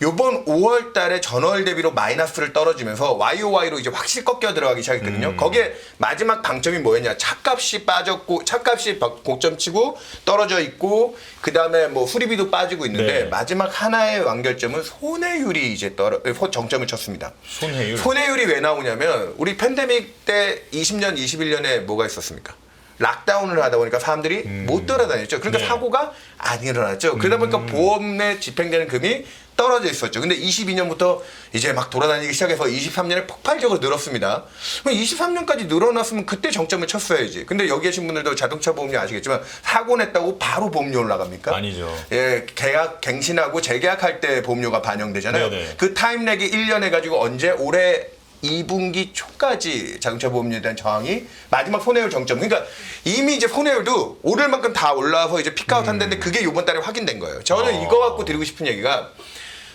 요번 5월 달에 전월 대비로 마이너스를 떨어지면서 YOY로 이제 확실히 꺾여 들어가기 시작했거든요. 거기에 마지막 방점이 뭐였냐? 차값이 빠졌고, 차값이 고점치고 떨어져 있고, 그 다음에 뭐 수리비도 빠지고 있는데, 네. 마지막 하나의 완결점은 손해율이 이제 정점을 쳤습니다. 손해율. 손해율이 왜 나오냐면, 우리 팬데믹 때 20년, 21년에 뭐가 있었습니까? 락다운을 하다 보니까 사람들이 못 돌아다녔죠. 그러니까 네. 사고가 안 일어났죠. 그러다 보니까 보험에 집행되는 금이 떨어져 있었죠. 근데 22년부터 이제 막 돌아다니기 시작해서 23년에 폭발적으로 늘었습니다. 그럼 23년까지 늘어났으면 그때 정점을 쳤어야지. 근데 여기 계신 분들도 자동차 보험료 아시겠지만 사고 냈다고 바로 보험료 올라갑니까? 아니죠. 예, 계약 갱신하고 재계약할 때 보험료가 반영되잖아요. 네네. 그 타임렉이 1년 해가지고 언제 올해 2분기 초까지 자동차 보험료에 대한 저항이 마지막 손해율 정점. 그러니까 이미 이제 손해율도 오를 만큼 다 올라와서 이제 피크아웃 한다는데 그게 이번 달에 확인된 거예요. 저는 이거 갖고 드리고 싶은 얘기가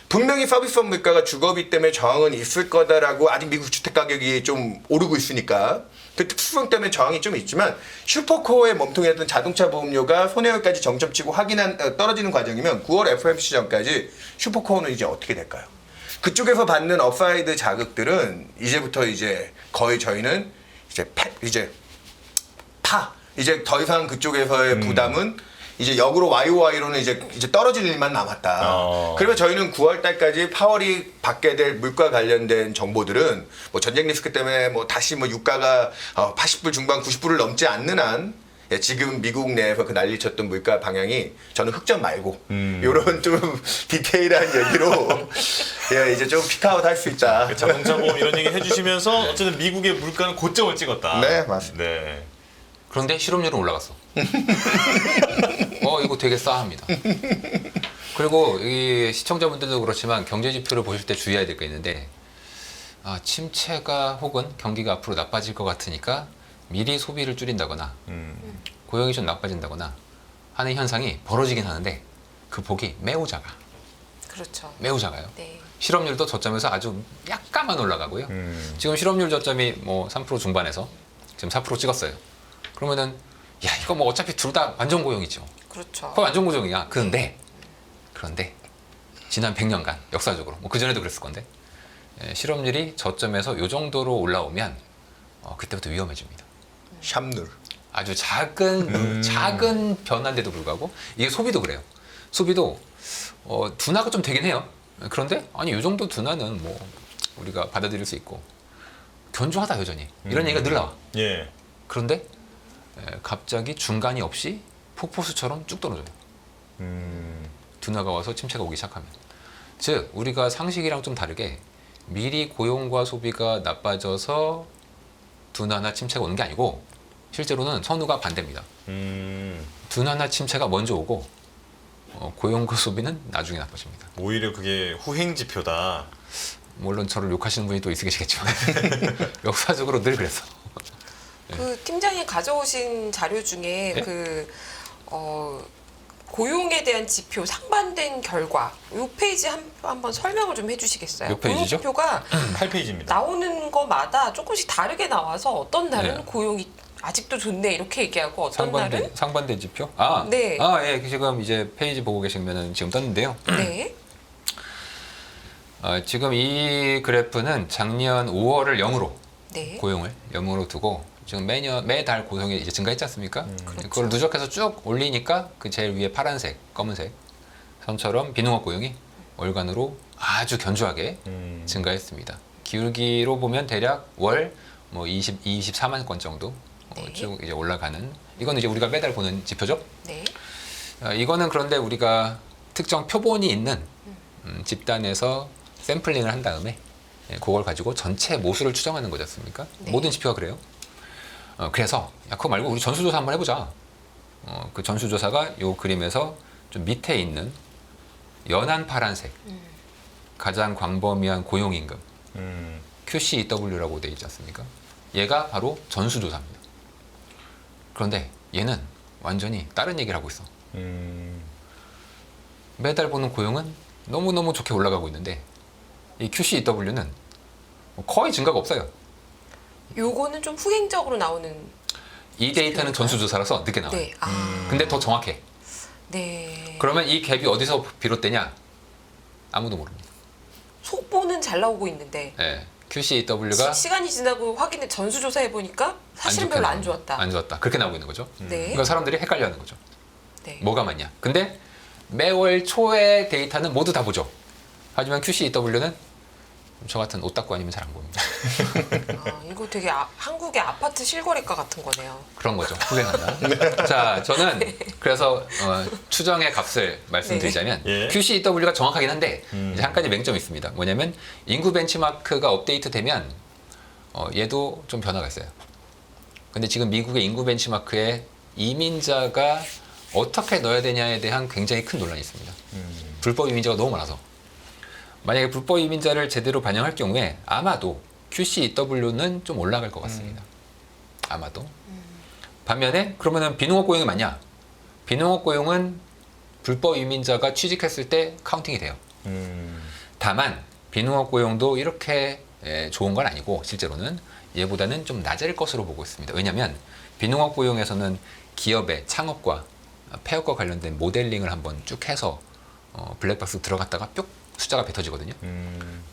분명히 서비스업 물가가 주거비 때문에 저항은 있을 거다라고 아직 미국 주택 가격이 좀 오르고 있으니까 그 특수성 때문에 저항이 좀 있지만 슈퍼코어의 몸통이었던 자동차 보험료가 손해율까지 정점치고 떨어지는 과정이면 9월 FOMC 전까지 슈퍼코어는 이제 어떻게 될까요? 그쪽에서 받는 업사이드 자극들은 이제부터 이제 거의 저희는 이제 더 이상 그쪽에서의 부담은 이제 역으로 YOY로는 이제 떨어질 일만 남았다. 그래서 저희는 9월 달까지 파월이 받게 될 물가 관련된 정보들은 뭐 전쟁 리스크 때문에 뭐 다시 뭐 유가가 80불 중반 90불을 넘지 않는 한 지금 미국 내에서 그 난리쳤던 물가 방향이 저는 흑점 말고 이런 좀 디테일한 얘기로 예, 이제 좀 피크아웃 할 수 있다. 자동차 보험 이런 얘기 해주시면서 어쨌든 미국의 물가는 고점을 찍었다. 네, 맞습니다. 네. 그런데 실업률은 올라갔어. 이거 되게 싸합니다. 그리고 이 시청자분들도 그렇지만 경제 지표를 보실 때 주의해야 될 게 있는데 침체가 혹은 경기가 앞으로 나빠질 것 같으니까 미리 소비를 줄인다거나 고용이 좀 나빠진다거나 하는 현상이 벌어지긴 하는데 그 폭이 매우 작아. 그렇죠. 매우 작아요. 네. 실업률도 저점에서 아주 약간만 올라가고요. 지금 실업률 저점이 뭐 3% 중반에서 지금 4% 찍었어요. 그러면은 이거 뭐 어차피 둘 다 완전 고용이죠. 그렇죠. 그거 완전 고용이야. 그런데 지난 100년간 역사적으로 뭐 그전에도 그랬을 건데 실업률이 저점에서 요 정도로 올라오면 그때부터 위험해집니다. 샵눌. 아주 작은 변화인데도 불구하고 이게 소비도 그래요. 소비도 둔화가 좀 되긴 해요. 그런데 아니 요 정도 둔화는 뭐 우리가 받아들일 수 있고 견조하다 여전히 이런 얘기가 늘 나와. 예. 그런데 갑자기 중간이 없이 폭포수처럼 쭉 떨어져요. 둔화가 와서 침체가 오기 시작하면. 즉 우리가 상식이랑 좀 다르게 미리 고용과 소비가 나빠져서 둔화나 침체가 오는 게 아니고 실제로는 선우가 반대입니다. 둔화나 침체가 먼저 오고 고용과 소비는 나중에 나빠집니다. 오히려 그게 후행 지표다. 물론 저를 욕하시는 분이 또 있으시겠지만 역사적으로 늘 그랬어. 그 팀장이 가져오신 자료 중에 네? 고용에 대한 지표 상반된 결과 이 페이지 한번 설명을 좀 해주시겠어요? 몇 페이지죠? 고용 지표가 8페이지입니다. 나오는 거마다 조금씩 다르게 나와서 어떤 날은 네. 고용이 아직도 좋네 이렇게 얘기하고 어떤 날은 상반된 지표? 네. 예, 지금 이제 페이지 보고 계시면은 지금 떴는데요. 네. 지금 이 그래프는 작년 5월을 0으로 네. 고용을 0으로 두고 지금 매달 고용이 이제 증가했지 않습니까? 그걸 누적해서 쭉 올리니까 그 제일 위에 파란색, 검은색 선처럼 비농업 고용이 월간으로 아주 견조하게 증가했습니다. 기울기로 보면 대략 월 뭐 24만 건 정도 네. 쭉 이제 올라가는 이거는 이제 우리가 매달 보는 지표죠. 네. 이거는 그런데 우리가 특정 표본이 있는 집단에서 샘플링을 한 다음에 그걸 가지고 전체 모수를 추정하는 거지 않습니까? 네. 모든 지표가 그래요. 그래서 야, 그거 말고 우리 전수조사 한번 해보자. 그 전수조사가 이 그림에서 좀 밑에 있는 연한 파란색 가장 광범위한 고용임금 QCEW라고 되어 있지 않습니까? 얘가 바로 전수조사입니다. 그런데 얘는 완전히 다른 얘기를 하고 있어. 매달 보는 고용은 너무너무 좋게 올라가고 있는데 이 QCEW는 거의 증가가 없어요. 요거는 좀 후행적으로 나오는. 이 데이터는 전수조사라서 늦게 나와요. 네. 아. 근데 더 정확해. 네. 그러면 이 갭이 어디서 비롯되냐? 아무도 모릅니다. 속보는 잘 나오고 있는데 네. QCEW가 시간이 지나고 확인해 전수조사해 보니까 사실은 별로 안 좋았다. 안 좋았다. 그렇게 나오고 있는 거죠. 네. 그러니까 사람들이 헷갈려하는 거죠. 네. 뭐가 맞냐? 근데 매월 초의 데이터는 모두 다 보죠. 하지만 QCEW는 저 같은 오따꾸 아니면 잘 안 봅니다. 이거 되게 한국의 아파트 실거래가 같은 거네요. 그런 거죠. 후행한다. 자, 저는 그래서 추정의 값을 말씀드리자면 네. 예. QCEW가 정확하긴 한데 이제 한 가지 맹점이 있습니다. 뭐냐면 인구 벤치마크가 업데이트되면 얘도 좀 변화가 있어요. 근데 지금 미국의 인구 벤치마크에 이민자가 어떻게 넣어야 되냐에 대한 굉장히 큰 논란이 있습니다. 불법 이민자가 너무 많아서 만약에 불법 이민자를 제대로 반영할 경우에 아마도 QCEW는 좀 올라갈 것 같습니다. 아마도. 반면에 그러면은 비농업 고용이 맞냐? 비농업 고용은 불법 이민자가 취직했을 때 카운팅이 돼요. 다만 비농업 고용도 이렇게 좋은 건 아니고 실제로는 얘보다는 좀 낮을 것으로 보고 있습니다. 왜냐하면 비농업 고용에서는 기업의 창업과 폐업과 관련된 모델링을 한번 쭉 해서 블랙박스 들어갔다가 뿅 숫자가 뱉어지거든요.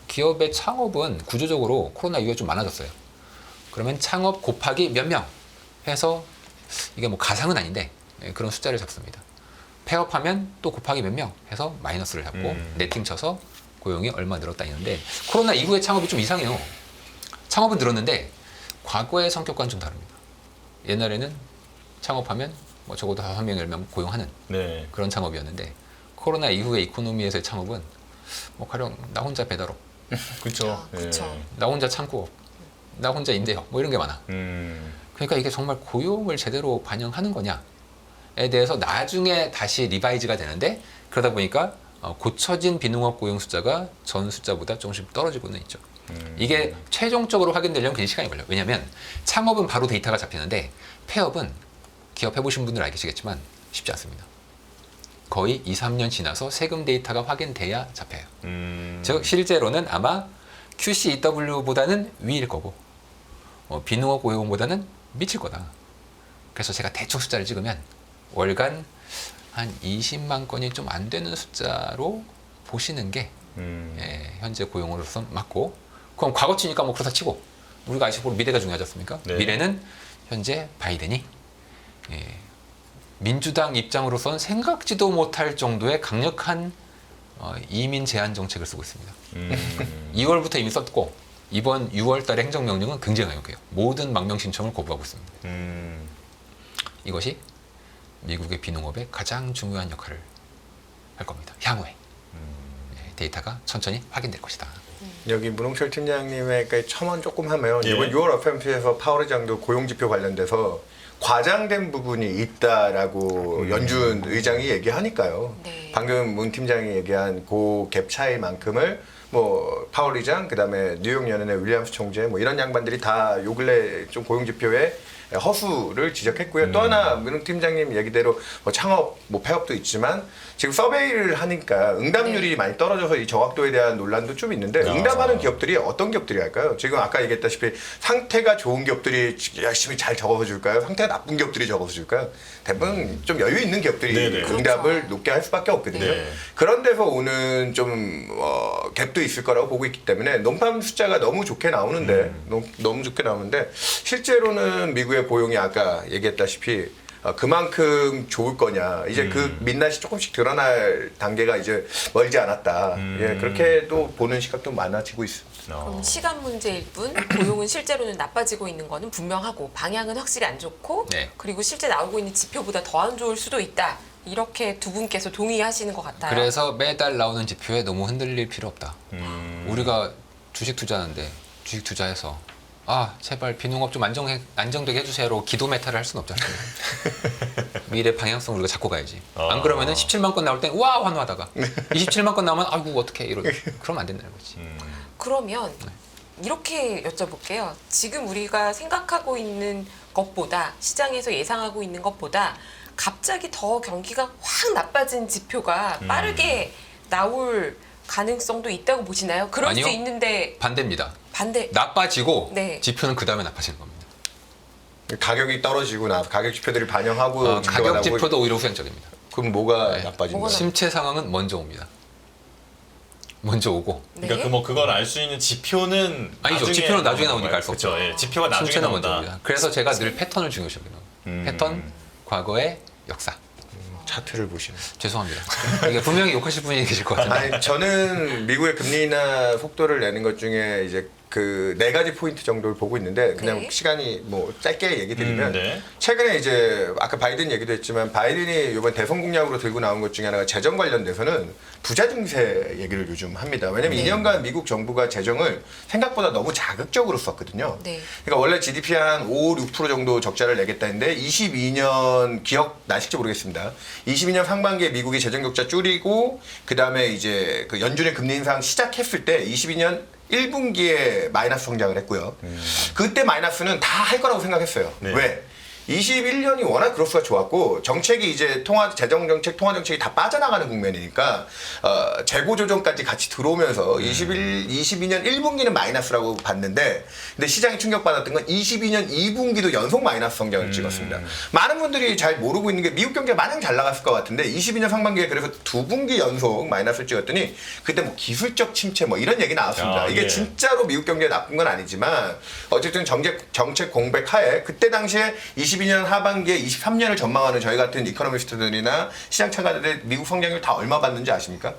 기업의 창업은 구조적으로 코로나 이후에 좀 많아졌어요. 그러면 창업 곱하기 몇 명 해서 이게 뭐 가상은 아닌데 그런 숫자를 잡습니다. 폐업하면 또 곱하기 몇 명 해서 마이너스를 잡고 네팅 쳐서 고용이 얼마 늘었다 있는데 코로나 이후에 창업이 좀 이상해요. 창업은 늘었는데 과거의 성격과는 좀 다릅니다. 옛날에는 창업하면 뭐 적어도 5명, 10명 고용하는 네. 그런 창업이었는데 코로나 이후의 이코노미에서의 창업은 뭐 가령 나 혼자 배달업, 그렇죠. 그쵸. 나 혼자 창구업, 나 혼자 임대업 뭐 이런 게 많아. 그러니까 이게 정말 고용을 제대로 반영하는 거냐에 대해서 나중에 다시 리바이즈가 되는데 그러다 보니까 고쳐진 비농업 고용 숫자가 전 숫자보다 조금씩 떨어지고는 있죠. 이게 최종적으로 확인되려면 굉장히 시간이 걸려요. 왜냐하면 창업은 바로 데이터가 잡히는데 폐업은 기업 해보신 분들은 알겠지만 쉽지 않습니다. 거의 2, 3년 지나서 세금 데이터가 확인돼야 잡혀요. 즉 실제로는 아마 QCEW보다는 위일 거고 비농업 고용보다는 밑일 거다. 그래서 제가 대충 숫자를 찍으면 월간 한 20만 건이 좀 안 되는 숫자로 보시는 게 현재 고용으로서 맞고 그럼 과거치니까 뭐 그렇다 치고 우리가 아시고 미래가 중요하지 않습니까? 네. 미래는 현재 바이든이 민주당 입장으로서는 생각지도 못할 정도의 강력한 이민 제한 정책을 쓰고 있습니다. 2월부터 이미 썼고 이번 6월 달에 행정명령은 굉장히 강력해요. 모든 망명 신청을 거부하고 있습니다. 이것이 미국의 비농업에 가장 중요한 역할을 할 겁니다. 향후에 데이터가 천천히 확인될 것이다. 여기 문홍철 팀장님의 첨언 조금 하면 예. 이번 6월 FOMC에서 파월 의장도 고용지표 관련돼서 과장된 부분이 있다라고 연준 의장이 얘기하니까요. 네. 방금 문 팀장이 얘기한 그 갭 차이만큼을 뭐 파월 의장 그다음에 뉴욕 연은의 윌리엄스 총재 뭐 이런 양반들이 다 요 근래 좀 고용지표에 허수를 지적했고요. 또 하나 민웅 팀장님 얘기대로 뭐 창업, 뭐 폐업도 있지만 지금 서베이를 하니까 응답률이 많이 떨어져서 이 정확도에 대한 논란도 좀 있는데 응답하는 기업들이 어떤 기업들이 할까요? 지금 아까 얘기했다시피 상태가 좋은 기업들이 열심히 잘 적어서 줄까요? 상태가 나쁜 기업들이 적어서 줄까요? 대부분 좀 여유 있는 기업들이 네네. 응답을 그렇죠. 높게 할 수밖에 없거든요. 네. 그런 데서 오는 좀 갭도 있을 거라고 보고 있기 때문에 논판 숫자가 너무 좋게 나오는데 너무 좋게 나오는데 실제로는 미국의 고용이 아까 얘기했다시피 그만큼 좋을 거냐 이제 그 민낯이 조금씩 드러날 단계가 이제 멀지 않았다. 예, 그렇게도 보는 시각도 많아지고 있습니다. 그럼 시간 문제일 뿐 고용은 실제로는 나빠지고 있는 거는 분명하고 방향은 확실히 안 좋고 네. 그리고 실제 나오고 있는 지표보다 더 안 좋을 수도 있다. 이렇게 두 분께서 동의하시는 것 같아요. 그래서 매달 나오는 지표에 너무 흔들릴 필요 없다. 우리가 주식 투자하는데 주식 투자해서 아 제발 비농업 좀 안정되게 해주세요로 기도 메타를 할 수는 없잖아요. 미래 방향성 우리가 잡고 가야지. 안 그러면은 17만 건 나올 땐 와 환호하다가 27만 건 나오면 아이고 어떡해 그러면 안 된다는 거지. 그러면 이렇게 여쭤볼게요. 지금 우리가 생각하고 있는 것보다 시장에서 예상하고 있는 것보다 갑자기 더 경기가 확 나빠진 지표가 빠르게 나올 가능성도 있다고 보시나요? 그럴 아니요. 수 있는데 반대입니다. 반대. 나빠지고 네. 지표는 그 다음에 나빠지는 겁니다. 가격이 떨어지고 나 가격 지표들이 반영하고 지표가 가격 나오고 지표도 오히려 후행적입니다. 그럼 뭐가 네. 나빠진다? 뭐가 침체 상황은 먼저 옵니다. 먼저 오고 네. 그러니까 그걸 알 수 있는 지표는 아니죠. 지표는 나중에 나오니까 알 수 그렇죠. 없죠. 예, 지표가 나중에 침체는 먼저 나온다. 옵니다. 그래서 제가 늘 패턴을 중요시 여겨요. 패턴, 과거의 역사. 차트를 보시는. 죄송합니다. 이게 분명히 욕하실 분이 계실 것 같은데. 아니 저는 미국의 금리 인하 속도를 내는 것 중에 이제 그 네 가지 포인트 정도를 보고 있는데 그냥 네. 시간이 뭐 짧게 얘기 드리면 네. 최근에 이제 아까 바이든 얘기도 했지만 바이든이 이번 대선 공약으로 들고 나온 것 중에 하나가 재정 관련돼서는 부자 증세 얘기를 요즘 합니다. 왜냐면 2년간 미국 정부가 재정을 생각보다 너무 자극적으로 썼거든요. 네. 그러니까 원래 GDP 한 5, 6% 정도 적자를 내겠다 했는데 22년 기억 나실지 모르겠습니다. 22년 상반기에 미국이 재정 적자 줄이고 그다음에 이제 그 연준의 금리 인상 시작했을 때 22년 1분기에 마이너스 성장을 했고요. 그때 마이너스는 다 할 거라고 생각했어요. 네. 왜? 21년이 워낙 그로스가 좋았고 정책이 이제 재정정책, 통화정책이 다 빠져나가는 국면이니까 재고 조정까지 같이 들어오면서 22년 1분기는 마이너스라고 봤는데 근데 시장이 충격받았던 건 22년 2분기도 연속 마이너스 성장을 찍었습니다. 많은 분들이 잘 모르고 있는 게 미국 경기가 마냥 잘 나갔을 것 같은데 22년 상반기에 그래서 2분기 연속 마이너스를 찍었더니 그때 뭐 기술적 침체 뭐 이런 얘기 나왔습니다. 이게 예. 진짜로 미국 경기가 나쁜 건 아니지만 어쨌든 정책 공백 하에 그때 당시에 22년 하반기에 23년을 전망하는 저희 같은 이코노미스트들이나 시장 참가자들 미국 성장률 다 얼마 받는지 아십니까?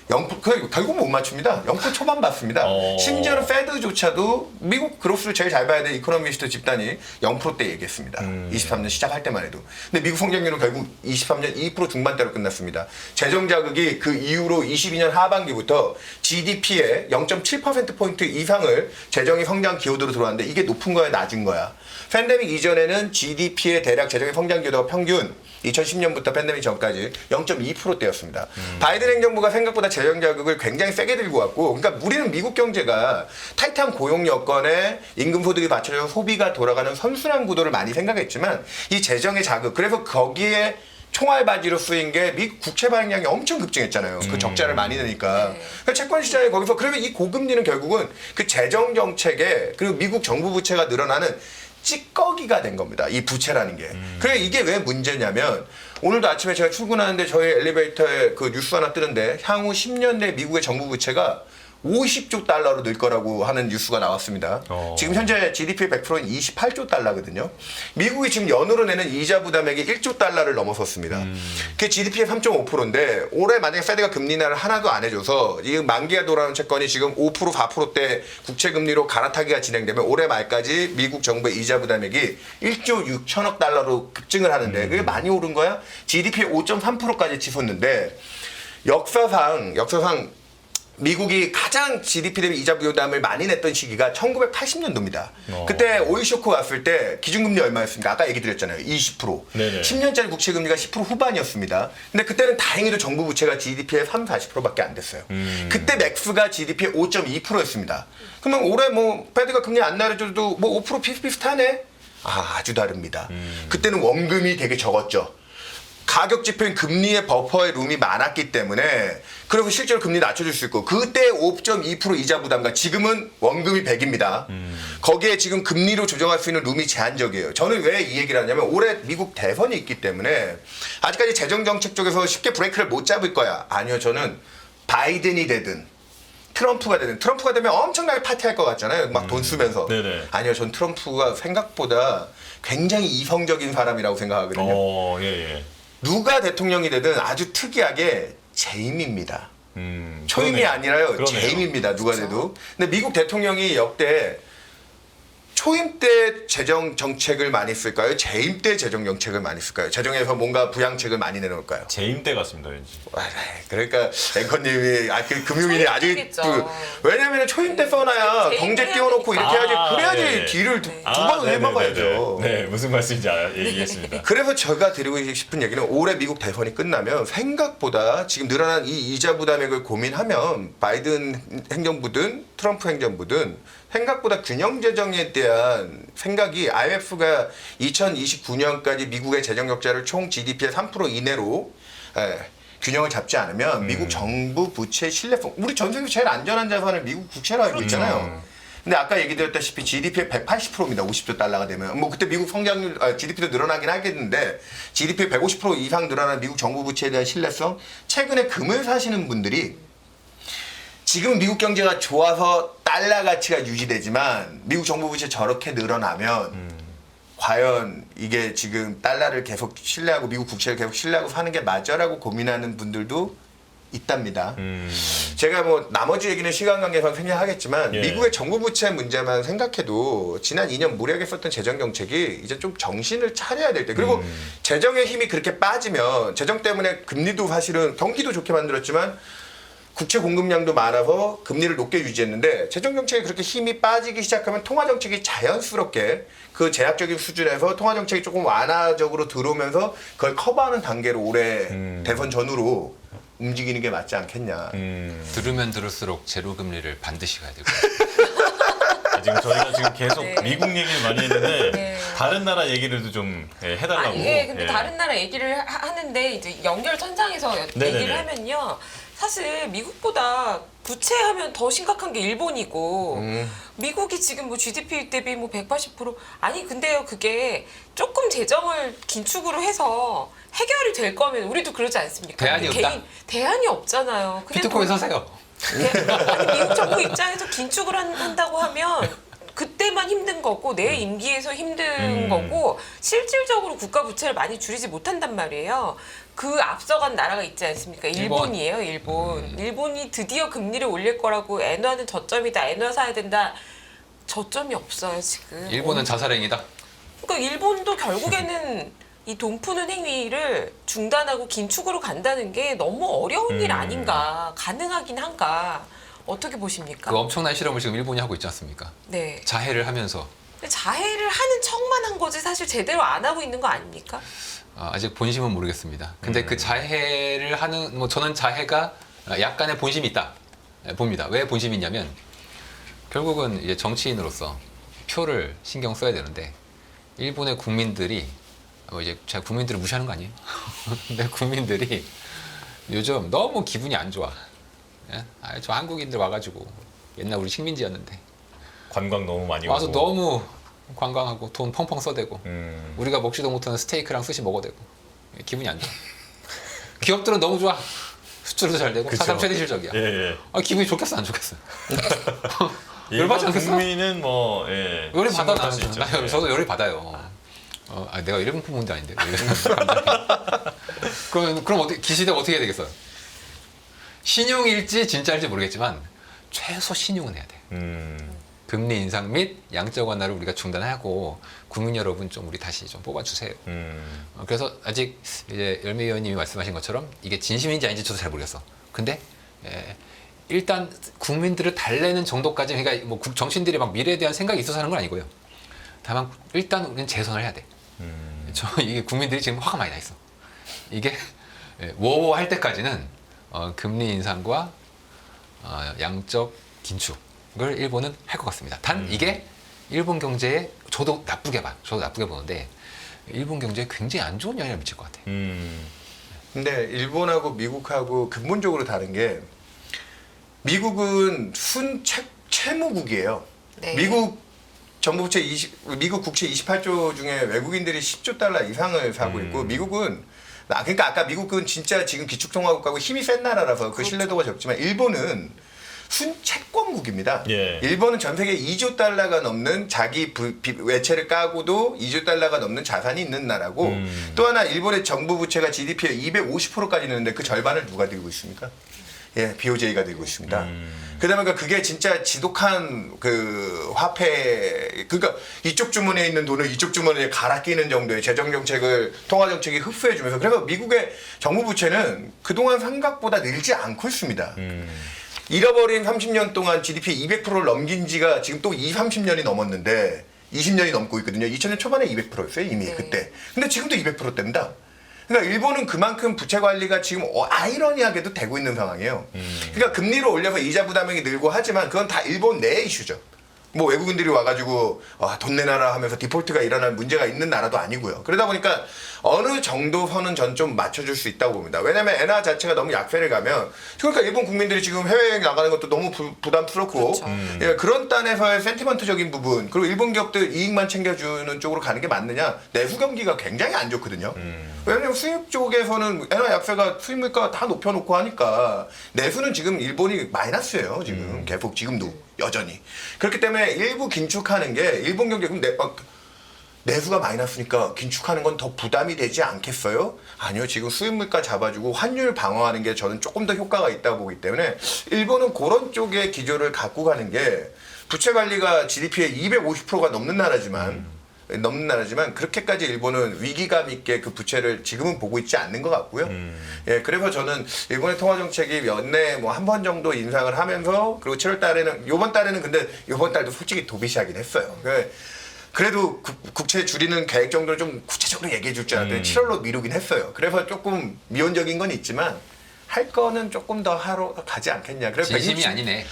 0%, 결국 못 맞춥니다. 0% 초반 받습니다. 심지어는 페드조차도 미국 그로스를 제일 잘 봐야 될 이코노미스트 집단이 0%대 얘기했습니다. 23년 시작할 때만 해도. 근데 미국 성장률은 결국 23년 2% 중반대로 끝났습니다. 재정 자극이 그 이후로 22년 하반기부터 GDP의 0.7%포인트 이상을 재정의 성장 기여도로 들어왔는데 이게 높은 거야 낮은 거야. 팬데믹 이전에는 GDP의 대략 재정의 성장 기여도가 평균 2010년부터 팬데믹 전까지 0.2%대였습니다. 바이든 행정부가 생각보다 재정 자극을 굉장히 세게 들고 왔고, 그러니까 우리는 미국 경제가 타이트한 고용 여건에 임금 소득이 받쳐져서 소비가 돌아가는 선순환 구도를 많이 생각했지만 이 재정의 자극, 그래서 거기에 총알바지로 쓰인 게 미국 국채 발행량이 엄청 급증했잖아요. 그 적자를 많이 내니까. 네. 그러니까 채권 시장에 거기서 그러면 이 고금리는 결국은 그 재정 정책에 그리고 미국 정부 부채가 늘어나는 찌꺼기가 된 겁니다. 이 부채라는 게. 그래 이게 왜 문제냐면 오늘도 아침에 제가 출근하는데 저희 엘리베이터에 그 뉴스 하나 뜨는데 향후 10년 내 미국의 정부 부채가 50조 달러로 늘 거라고 하는 뉴스가 나왔습니다. 지금 현재 GDP 100%인 28조 달러거든요. 미국이 지금 연으로 내는 이자 부담액이 1조 달러를 넘어섰습니다. 그게 GDP의 3.5%인데 올해 만약에 페드가 금리 인하를 하나도 안 해줘서 이 만기가 돌아오는 채권이 지금 5% 4%대 국채 금리로 갈아타기가 진행되면 올해 말까지 미국 정부의 이자 부담액이 1조 6천억 달러로 급증을 하는데 그게 많이 오른 거야? GDP의 5.3%까지 치솟는데 역사상 미국이 가장 GDP 대비 이자 부담을 많이 냈던 시기가 1980년도입니다. 그때 오일 쇼크 왔을 때 기준금리 얼마였습니까? 아까 얘기 드렸잖아요. 20%. 네네. 10년짜리 국채 금리가 10% 후반이었습니다. 근데 그때는 다행히도 정부 부채가 GDP의 30-40%밖에 안 됐어요. 그때 맥스가 GDP의 5.2%였습니다. 그러면 올해 뭐 페드가 금리 안 내려줘도 뭐 5% 비슷비슷하네. 아주 다릅니다. 그때는 원금이 되게 적었죠. 가격 지표인 금리의 버퍼의 룸이 많았기 때문에 그리고 실제로 금리 낮춰줄 수 있고 그때 5.2% 이자 부담과 지금은 원금이 100입니다. 거기에 지금 금리로 조정할 수 있는 룸이 제한적이에요. 저는 왜 이 얘기를 하냐면 올해 미국 대선이 있기 때문에 아직까지 재정정책 쪽에서 쉽게 브레이크를 못 잡을 거야. 아니요. 저는 바이든이 되든 트럼프가 되든 트럼프가 되면 엄청나게 파티할 것 같잖아요. 막 돈 쓰면서. 네네. 아니요. 전 트럼프가 생각보다 굉장히 이성적인 사람이라고 생각하거든요. 예. 누가 대통령이 되든 아주 특이하게 재임입니다. 초임이 그러네요. 아니라요. 그러네요. 재임입니다. 누가 돼도. 근데 미국 대통령이 역대 초임 때 재정 정책을 많이 쓸까요? 재임 때 재정 정책을 많이 쓸까요? 재정에서 뭔가 부양책을 많이 내놓을까요? 재임 때 같습니다, 왠지. 그러니까 앵커님이 그 금융인이 아직 초임이겠죠. 왜냐면 초임 때 써놔야 재임 경제 해야 띄워놓고 이렇게 해야지 되니까. 그래야지 네. 딜을 두 번은 해먹어야죠. 네, 무슨 말씀인지 얘기했습니다. 그래서 제가 드리고 싶은 얘기는 올해 미국 대선이 끝나면 생각보다 지금 늘어난 이 이자 부담액을 고민하면 바이든 행정부든 트럼프 행정부든 생각보다 균형 재정에 대한 생각이 IMF가 2029년까지 미국의 재정 적자를 총 GDP의 3% 이내로 균형을 잡지 않으면 미국 정부 부채 신뢰성 우리 전 세계 제일 안전한 자산을 미국 국채로 알고 있잖아요. 근데 아까 얘기 드렸다시피 GDP의 180%입니다. 50조 달러가 되면. 뭐 그때 미국 성장률, GDP도 늘어나긴 하겠는데 GDP 150% 이상 늘어난 미국 정부 부채에 대한 신뢰성. 최근에 금을 사시는 분들이 지금 미국 경제가 좋아서 달러 가치가 유지되지만 미국 정부 부채 저렇게 늘어나면 과연 이게 지금 달러를 계속 신뢰하고 미국 국채를 계속 신뢰하고 사는 게 맞아라고 고민하는 분들도 있답니다. 제가 뭐 나머지 얘기는 시간 관계상 생략하겠지만 예. 미국의 정부 부채 문제만 생각해도 지난 2년 무리하게 썼던 재정 정책이 이제 좀 정신을 차려야 될 때 그리고 재정의 힘이 그렇게 빠지면 재정 때문에 금리도 사실은 경기도 좋게 만들었지만 국채 공급량도 많아서 금리를 높게 유지했는데 재정 정책이 그렇게 힘이 빠지기 시작하면 통화 정책이 자연스럽게 그 제약적인 수준에서 통화 정책이 조금 완화적으로 들어오면서 그걸 커버하는 단계로 올해 대선 전후로 움직이는 게 맞지 않겠냐. 들으면 들을수록 제로 금리를 반드시 가야 될 것 같아요. 지금 저희가 지금 계속 네. 미국 얘기를 많이 했는데 네. 다른 나라 얘기를 좀 해달라고. 이게 근데 예. 다른 나라 얘기를 하는데 이제 연결 천장에서 네네네. 얘기를 하면요. 사실 미국보다 부채하면 더 심각한 게 일본이고 미국이 지금 뭐 GDP 대비 뭐 180% 아니 근데요 그게 조금 재정을 긴축으로 해서 해결이 될 거면 우리도 그러지 않습니까? 대안이 근데 없다? 대안이 없잖아요. 그냥 비트코인 사세요. 아니, 미국 정부 입장에서 긴축을 한다고 하면 그때만 힘든 거고 내 임기에서 힘든 거고 실질적으로 국가 부채를 많이 줄이지 못한단 말이에요. 그 앞서간 나라가 있지 않습니까? 일본이에요, 일본. 일본이 드디어 금리를 올릴 거라고 엔화는 저점이다, 엔화 사야 된다. 저점이 없어요, 지금. 일본은 자살행위다. 그러니까 일본도 결국에는 이 돈 푸는 행위를 중단하고 긴축으로 간다는 게 너무 어려운 일 아닌가, 가능하긴 한가. 어떻게 보십니까? 그 엄청난 실험을 지금 일본이 하고 있지 않습니까? 네. 자해를 하면서 근데 자해를 하는 척만 한 거지 사실 제대로 안 하고 있는 거 아닙니까? 아직 본심은 모르겠습니다. 근데 그 자해를 하는 뭐 저는 자해가 약간의 본심이 있다 봅니다. 왜 본심이 있냐면 결국은 이제 정치인으로서 표를 신경 써야 되는데 일본의 국민들이 이제 제가 국민들을 무시하는 거 아니에요? 근데 국민들이 요즘 너무 기분이 안 좋아. 예? 저 한국인들 와가지고 옛날 우리 식민지였는데 관광 너무 많이 와서 오고. 너무 관광하고 돈 펑펑 써대고 음. 우리가 먹지도 못하는 스테이크랑 스시 먹어대고 기분이 안 좋아. 기업들은 너무 좋아. 수출도 잘 되고 그쵸. 사상 최대 실적이야. 예. 기분이 좋겠어 안 좋겠어? 열받지 일본 않겠어? 국민은 뭐 예. 열이 받아 심각할 수 있죠. 예. 저도 열이 받아요. 내가 일본 부모인데 아닌데. 그럼 어떻게 기시대가 어떻게 해야 되겠어요? 신용일지 진짜일지 모르겠지만 최소 신용은 해야 돼. 금리 인상 및 양적 완화를 우리가 중단하고 국민 여러분 좀 우리 다시 좀 뽑아주세요. 그래서 아직 이제 열매 의원님이 말씀하신 것처럼 이게 진심인지 아닌지 저도 잘 모르겠어. 근데 일단 국민들을 달래는 정도까지 그러니까 뭐 정치인들이 막 미래에 대한 생각이 있어서 하는 건 아니고요. 다만 일단 우리는 재선을 해야 돼. 이게 국민들이 지금 화가 많이 나 있어. 이게 워워 할 때까지는 금리 인상과 양적 긴축을 일본은 할 것 같습니다. 단 이게 일본 경제에 저도 나쁘게 보는데 일본 경제에 굉장히 안 좋은 영향을 미칠 것 같아요. 근데 일본하고 미국하고 근본적으로 다른 게 미국은 채무국이에요. 네. 미국 정부 부채 미국 국채 28조 중에 외국인들이 10조 달러 이상을 사고 있고 미국은 그러니까 아까 미국은 진짜 지금 기축통화국가고 힘이 센 나라라서 그 신뢰도가 적지만 일본은 순채권국입니다. 예. 일본은 전 세계 2조 달러가 넘는 자기 외채를 까고도 2조 달러가 넘는 자산이 있는 나라고 또 하나 일본의 정부 부채가 GDP의 250%까지 있는데 그 절반을 누가 들고 있습니까? 예, BOJ가 들고 있습니다. 그러다 그게 진짜 지독한 그 화폐, 그러니까 이쪽 주머니에 있는 돈을 이쪽 주머니에 갈아 끼는 정도의 재정 정책을 통화 정책이 흡수해 주면서 그래서 미국의 정부 부채는 그동안 생각보다 늘지 않고 있습니다. 잃어버린 30년 동안 GDP 200%를 넘긴 지가 지금 또 30년이 넘었는데 20년이 넘고 있거든요. 2000년 초반에 200%였어요, 이미 네. 그때. 근데 지금도 200%대입니다. 그러니까 일본은 그만큼 부채 관리가 지금 아이러니하게도 되고 있는 상황이에요. 그러니까 금리를 올려서 이자 부담이 늘고 하지만 그건 다 일본 내 이슈죠. 뭐 외국인들이 와가지고 돈 내놔라 하면서 디폴트가 일어날 문제가 있는 나라도 아니고요. 그러다 보니까 어느 정도 선은 전 좀 맞춰줄 수 있다고 봅니다. 왜냐면 엔화 자체가 너무 약세를 가면 그러니까 일본 국민들이 지금 해외여행 나가는 것도 너무 부담스럽고 그렇죠. 예, 그런 단에서의 센티먼트적인 부분 그리고 일본 기업들 이익만 챙겨주는 쪽으로 가는 게 맞느냐 내수 경기가 굉장히 안 좋거든요. 왜냐면 수입 쪽에서는 엔화 약세가 수입 물가 다 높여놓고 하니까 내수는 지금 일본이 마이너스예요. 지금 계속 지금도 여전히. 그렇기 때문에 일부 긴축하는 게 일본 경제 그럼 내수가 마이너스니까 긴축하는 건 더 부담이 되지 않겠어요? 아니요. 지금 수입 물가 잡아주고 환율 방어하는 게 저는 조금 더 효과가 있다고 보기 때문에 일본은 그런 쪽의 기조를 갖고 가는 게 부채 관리가 GDP의 250%가 넘는 나라지만 그렇게까지 일본은 위기감 있게 그 부채를 지금은 보고 있지 않는 것 같고요. 예, 그래서 저는 일본의 통화 정책이 연내에 뭐 한 번 정도 인상을 하면서 그리고 7월 달에는 요번 달에는 근데 요번 달도 솔직히 도비시하긴 했어요. 그래도 국채 줄이는 계획 정도를 좀 구체적으로 얘기해 줄 줄 알았는데 7월로 미루긴 했어요. 그래서 조금 미온적인 건 있지만 할 거는 조금 더 하러 가지 않겠냐. 그래서 진심이 아니네.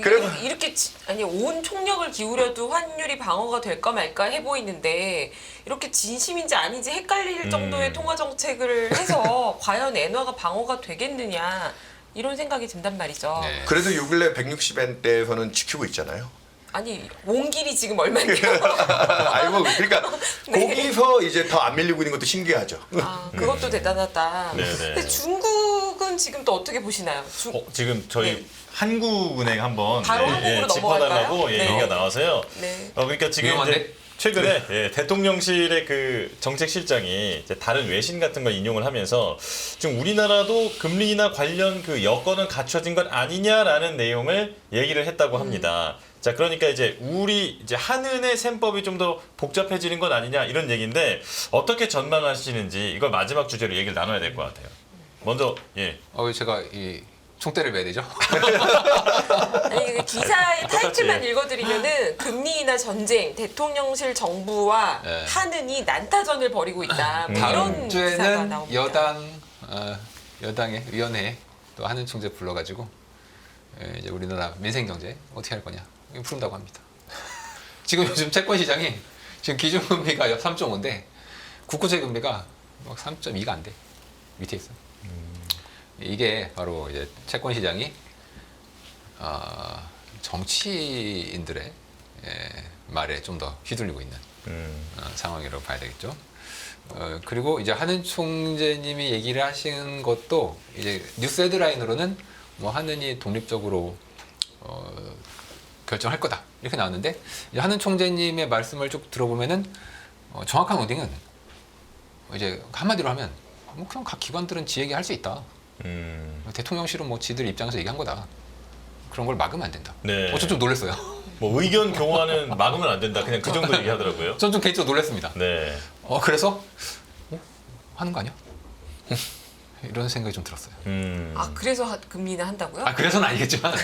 그래서- 이렇게 아니 온 총력을 기울여도 환율이 방어가 될까 말까 해 보이는데 이렇게 진심인지 아닌지 헷갈릴 정도의 통화 정책을 해서 과연 엔화가 방어가 되겠느냐 이런 생각이 든단 말이죠. 네. 그래도 요 근래 160엔대에서는 지키고 있잖아요. 아니 원길이 지금 얼마인데요? 아이고 그러니까 네. 거기서 이제 더 안 밀리고 있는 것도 신기하죠. 아, 그것도 대단하다. 네네. 근데 중국은 지금 또 어떻게 보시나요? 지금 저희 네. 한국은행 한번 바로 한국으로 짚어달라고 넘어갈까요? 네. 얘기가 나와서요. 네. 그러니까 지금 위험한데? 이제 최근에 대통령실의 그 정책실장이 이제 다른 외신 같은 걸 인용을 하면서 지금 우리나라도 금리나 관련 그 여건은 갖춰진 것 아니냐라는 내용을 얘기를 했다고 합니다. 자, 그러니까 이제 이제 한은의 셈법이 좀 더 복잡해지는 것 아니냐 이런 얘기인데 어떻게 전망하시는지 이걸 마지막 주제로 얘기를 나눠야 될 것 같아요. 먼저 예. 왜 제가 이 총대를 매야 되죠? 아니 그 기사의 똑같이, 타이틀만 예. 읽어드리면은 금리 인하 전쟁, 대통령실 정부와 네. 한은이 난타전을 벌이고 있다. 뭐 다음 이런 기사가 주에는 나옵니다. 여당의 위원회 또 하는 총재 불러가지고 이제 우리나라 민생 경제 어떻게 할 거냐 이거 푸른다고 합니다. 지금 요즘 채권 시장이 지금 기준금리가 3.5인데 국고채 금리가 3.2가 안 돼. 밑에 있어. 이게 바로 이제 채권 시장이 정치인들의 말에 좀 더 휘둘리고 있는 상황이라고 봐야 되겠죠. 그리고 이제 한은 총재님이 얘기를 하신 것도 이제 뉴스 헤드라인으로는 뭐 한은이 독립적으로 결정할 거다 이렇게 나왔는데 이제 한은 총재님의 말씀을 쭉 들어보면은 정확한 워딩은 이제 한마디로 하면 뭐 그냥 각 기관들은 지 얘기할 수 있다. 대통령실은 뭐 지들 입장에서 얘기한 거다. 그런 걸 막으면 안 된다. 네. 좀 놀랐어요. 뭐 의견 교환은 막으면 안 된다. 그냥 그 정도 얘기하더라고요. 전 좀 개인적으로 놀랐습니다. 네. 그래서 하는 거 아니야? 이런 생각이 좀 들었어요. 아 그래서 금리 인하 한다고요? 그래서는 아니겠지만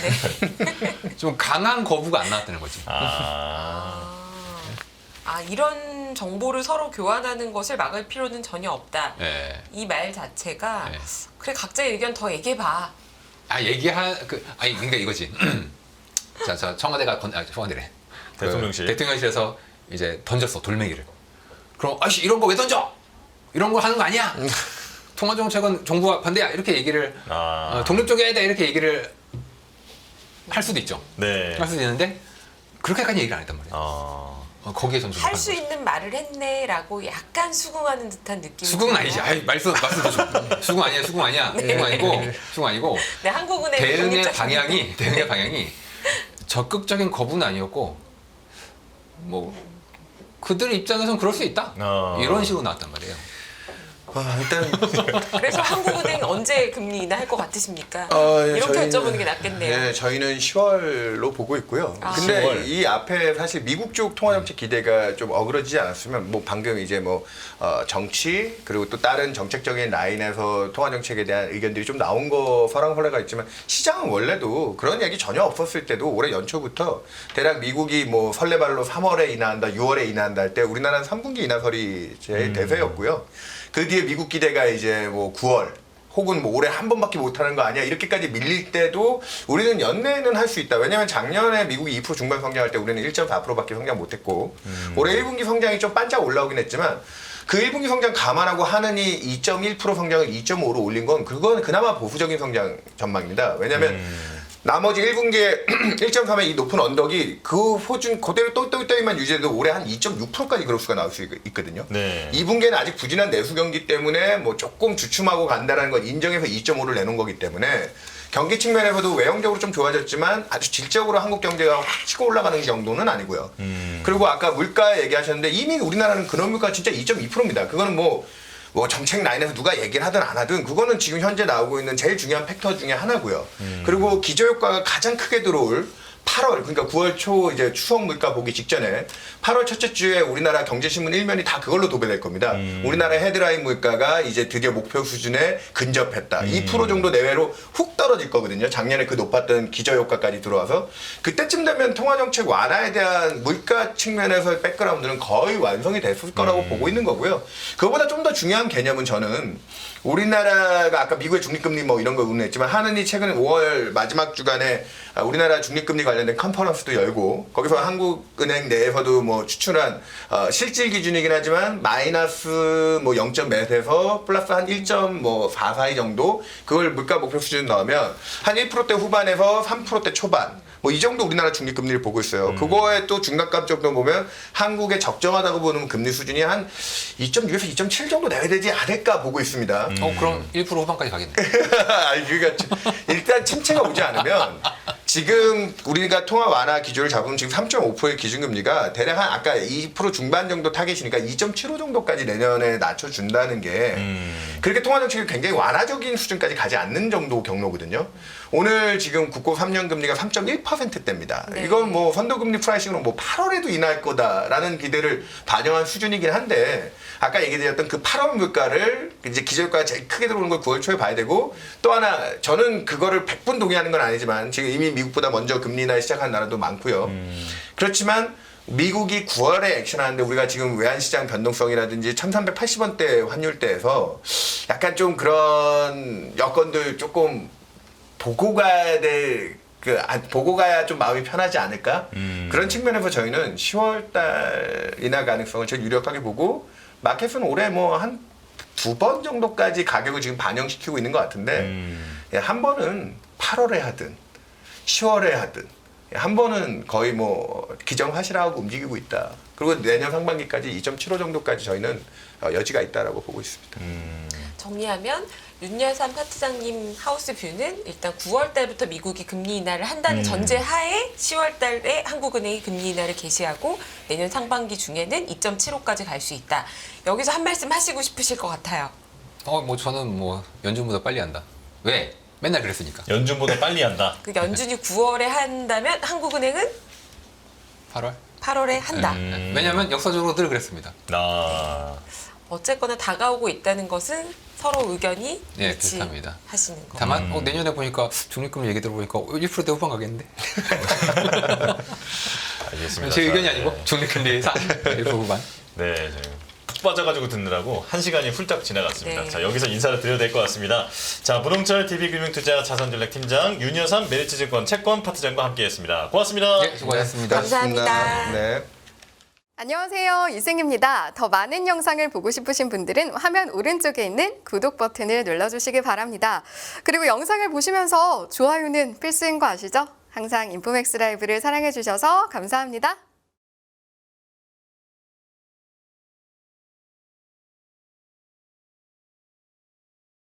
좀 강한 거부가 안 나왔다는 거지. 이런 정보를 서로 교환하는 것을 막을 필요는 전혀 없다. 네. 이 말 자체가 네. 그래 각자의 의견 더 얘기해봐. 그러니까 이거지. 자 청와대가 청와대래. 대통령실에서 이제 던졌어 돌멩이를. 그럼 아씨 이런 거 왜 던져? 이런 거 하는 거 아니야? 통화 정책은 정부가 반대야 이렇게 얘기를 독립적이어야 돼 이렇게 얘기를 할 수도 있죠. 네. 할 수도 있는데 그렇게까지 얘기를 안 했단 말이에요. 거기에 전 좀 할 수 있는 말을 했네라고 약간 수긍하는 듯한 느낌이 수긍은 들어요. 아니지. 아이, 말씀도 좀. 수긍 아니야. 수긍 아니야. 수긍 아니고. 네, 한국은행 대응의 독립적 방향이 적극적인 거부는 아니었고 뭐 그들 입장에서는 그럴 수 있다. 이런 식으로 나왔단 말이에요. 일단 그래서 한국은행 언제 금리 인하할 것 같으십니까? 예, 이렇게 여쭤보는 게 낫겠네요. 네, 저희는 10월로 보고 있고요. 근데 10월. 이 앞에 사실 미국 쪽 통화 정책 기대가 좀 어그러지지 않았으면 뭐 방금 이제 뭐 정치 그리고 또 다른 정책적인 라인에서 통화 정책에 대한 의견들이 좀 나온 거 설왕설래가 있지만 시장은 원래도 그런 얘기 전혀 없었을 때도 올해 연초부터 대략 미국이 뭐 설레발로 3월에 인하한다, 6월에 인하한다 할 때 우리나라는 3분기 인하설이 제일 대세였고요. 그 뒤에 미국 기대가 이제 뭐 9월 혹은 뭐 올해 한 번밖에 못하는 거 아니야 이렇게까지 밀릴 때도 우리는 연내에는 할 수 있다. 왜냐하면 작년에 미국이 2% 중반 성장할 때 우리는 1.4%밖에 성장 못했고 올해 1분기 성장이 좀 반짝 올라오긴 했지만 그 1분기 성장 감안하고 하느니 2.1% 성장을 2.5로 올린 건 그건 그나마 보수적인 성장 전망입니다. 왜냐하면 나머지 1분기에 1.3의 이 높은 언덕이 그 호준 그대로 또이또이만 유지해도 올해 한 2.6%까지 그럴 수가 나올 수 있거든요. 네. 2분기에는 아직 부진한 내수 경기 때문에 뭐 조금 주춤하고 간다라는 건 인정해서 2.5를 내놓은 거기 때문에 경기 측면에서도 외형적으로 좀 좋아졌지만 아주 질적으로 한국 경제가 확 치고 올라가는 정도는 아니고요. 그리고 아까 물가 얘기하셨는데 이미 우리나라는 근원물가 진짜 2.2%입니다. 그거는 뭐 정책 라인에서 누가 얘기를 하든 안 하든 그거는 지금 현재 나오고 있는 제일 중요한 팩터 중에 하나고요. 그리고 기저효과가 가장 크게 들어올 8월 그러니까 9월 초 이제 추석 물가 보기 직전에 8월 첫째 주에 우리나라 경제신문 1면이 다 그걸로 도배될 겁니다. 우리나라 헤드라인 물가가 이제 드디어 목표 수준에 근접했다. 2% 정도 내외로 훅 떨어질 거거든요. 작년에 그 높았던 기저효과까지 들어와서 그때쯤 되면 통화정책 완화에 대한 물가 측면에서의 백그라운드는 거의 완성이 됐을 거라고 보고 있는 거고요. 그거보다 좀 더 중요한 개념은 저는 우리나라가 아까 미국의 중립금리 뭐 이런 거 의논했지만 하느니 최근 5월 마지막 주간에 우리나라 중립금리 관련된 컨퍼런스도 열고 거기서 한국은행 내에서도 뭐 추출한 실질 기준이긴 하지만 마이너스 뭐 0.몇에서 플러스 한 1.44 정도 그걸 물가 목표 수준 넣으면 한 1%대 후반에서 3%대 초반 뭐 이 정도 우리나라 중립금리를 보고 있어요. 그거에 또 중간값 정도 보면 한국의 적정하다고 보는 금리 수준이 한 2.6에서 2.7 정도 내야 되지 않을까 보고 있습니다. 그럼 1% 후반까지 가겠네. 그러니까 일단 침체가 오지 않으면 지금 우리가 통화 완화 기조를 잡으면 지금 3.5%의 기준금리가 대략 한 아까 2% 중반 정도 타겟이니까 2.75 정도까지 내년에 낮춰준다는 게 그렇게 통화 정책이 굉장히 완화적인 수준까지 가지 않는 정도 경로거든요. 오늘 지금 국고 3년 금리가 3.1%대입니다. 네. 이건 뭐 선도금리 프라이싱으로 뭐 8월에도 인하할 거다라는 기대를 반영한 수준이긴 한데 아까 얘기드렸던 그 8월 물가를 이제 기저효과가 제일 크게 들어오는 걸 9월 초에 봐야 되고 또 하나 저는 그거를 100분 동의하는 건 아니지만 지금 이미 미국보다 먼저 금리 인하 시작한 나라도 많고요. 그렇지만 미국이 9월에 액션하는데 우리가 지금 외환시장 변동성이라든지 1380원대 환율대에서 약간 좀 그런 여건들 조금 보고 가야 보고 가야 좀 마음이 편하지 않을까? 그런 측면에서 저희는 10월 달 인하 가능성을 제일 유력하게 보고 마켓은 올해 뭐 한 2번 정도까지 가격을 지금 반영시키고 있는 것 같은데 한 번은 8월에 하든 10월에 하든 한 번은 거의 뭐 기정하시라고 움직이고 있다. 그리고 내년 상반기까지 2.75 정도까지 저희는 여지가 있다라고 보고 있습니다. 정리하면 윤여삼 파트장님 하우스 뷰는 일단 9월 달부터 미국이 금리 인하를 한다는 전제 하에 10월 달에 한국은행이 금리 인하를 개시하고 내년 상반기 중에는 2.75까지 갈 수 있다. 여기서 한 말씀 하시고 싶으실 것 같아요. 뭐 저는 뭐 연준보다 빨리 한다. 왜? 맨날 그랬으니까. 연준보다 빨리 한다. 그 연준이 9월에 한다면 한국은행은 8월? 8월에 한다. 왜냐하면 역사적으로 늘 그랬습니다. 어쨌거나 다가오고 있다는 것은 서로 의견이 네, 비슷합니다. 하시는 거. 다만 내년에 보니까 중립금리 얘기 들어보니까 1%대 후반 가겠는데? 알겠습니다. 제 의견이 자, 아니고 네. 중립금리 1% 후반. 네, 저희 푹 빠져가지고 듣느라고 1시간이 훌쩍 지나갔습니다. 네. 자, 여기서 인사를 드려야 될 것 같습니다. 자, 문홍철 DB금융투자 자산전략팀장, 윤여삼 메리츠증권 채권 파트장과 함께했습니다. 고맙습니다. 네, 수고하셨습니다. 감사합니다. 네. 안녕하세요. 이승입니다. 더 많은 영상을 보고 싶으신 분들은 화면 오른쪽에 있는 구독 버튼을 눌러주시기 바랍니다. 그리고 영상을 보시면서 좋아요는 필수인 거 아시죠? 항상 인포맥스 라이브를 사랑해주셔서 감사합니다.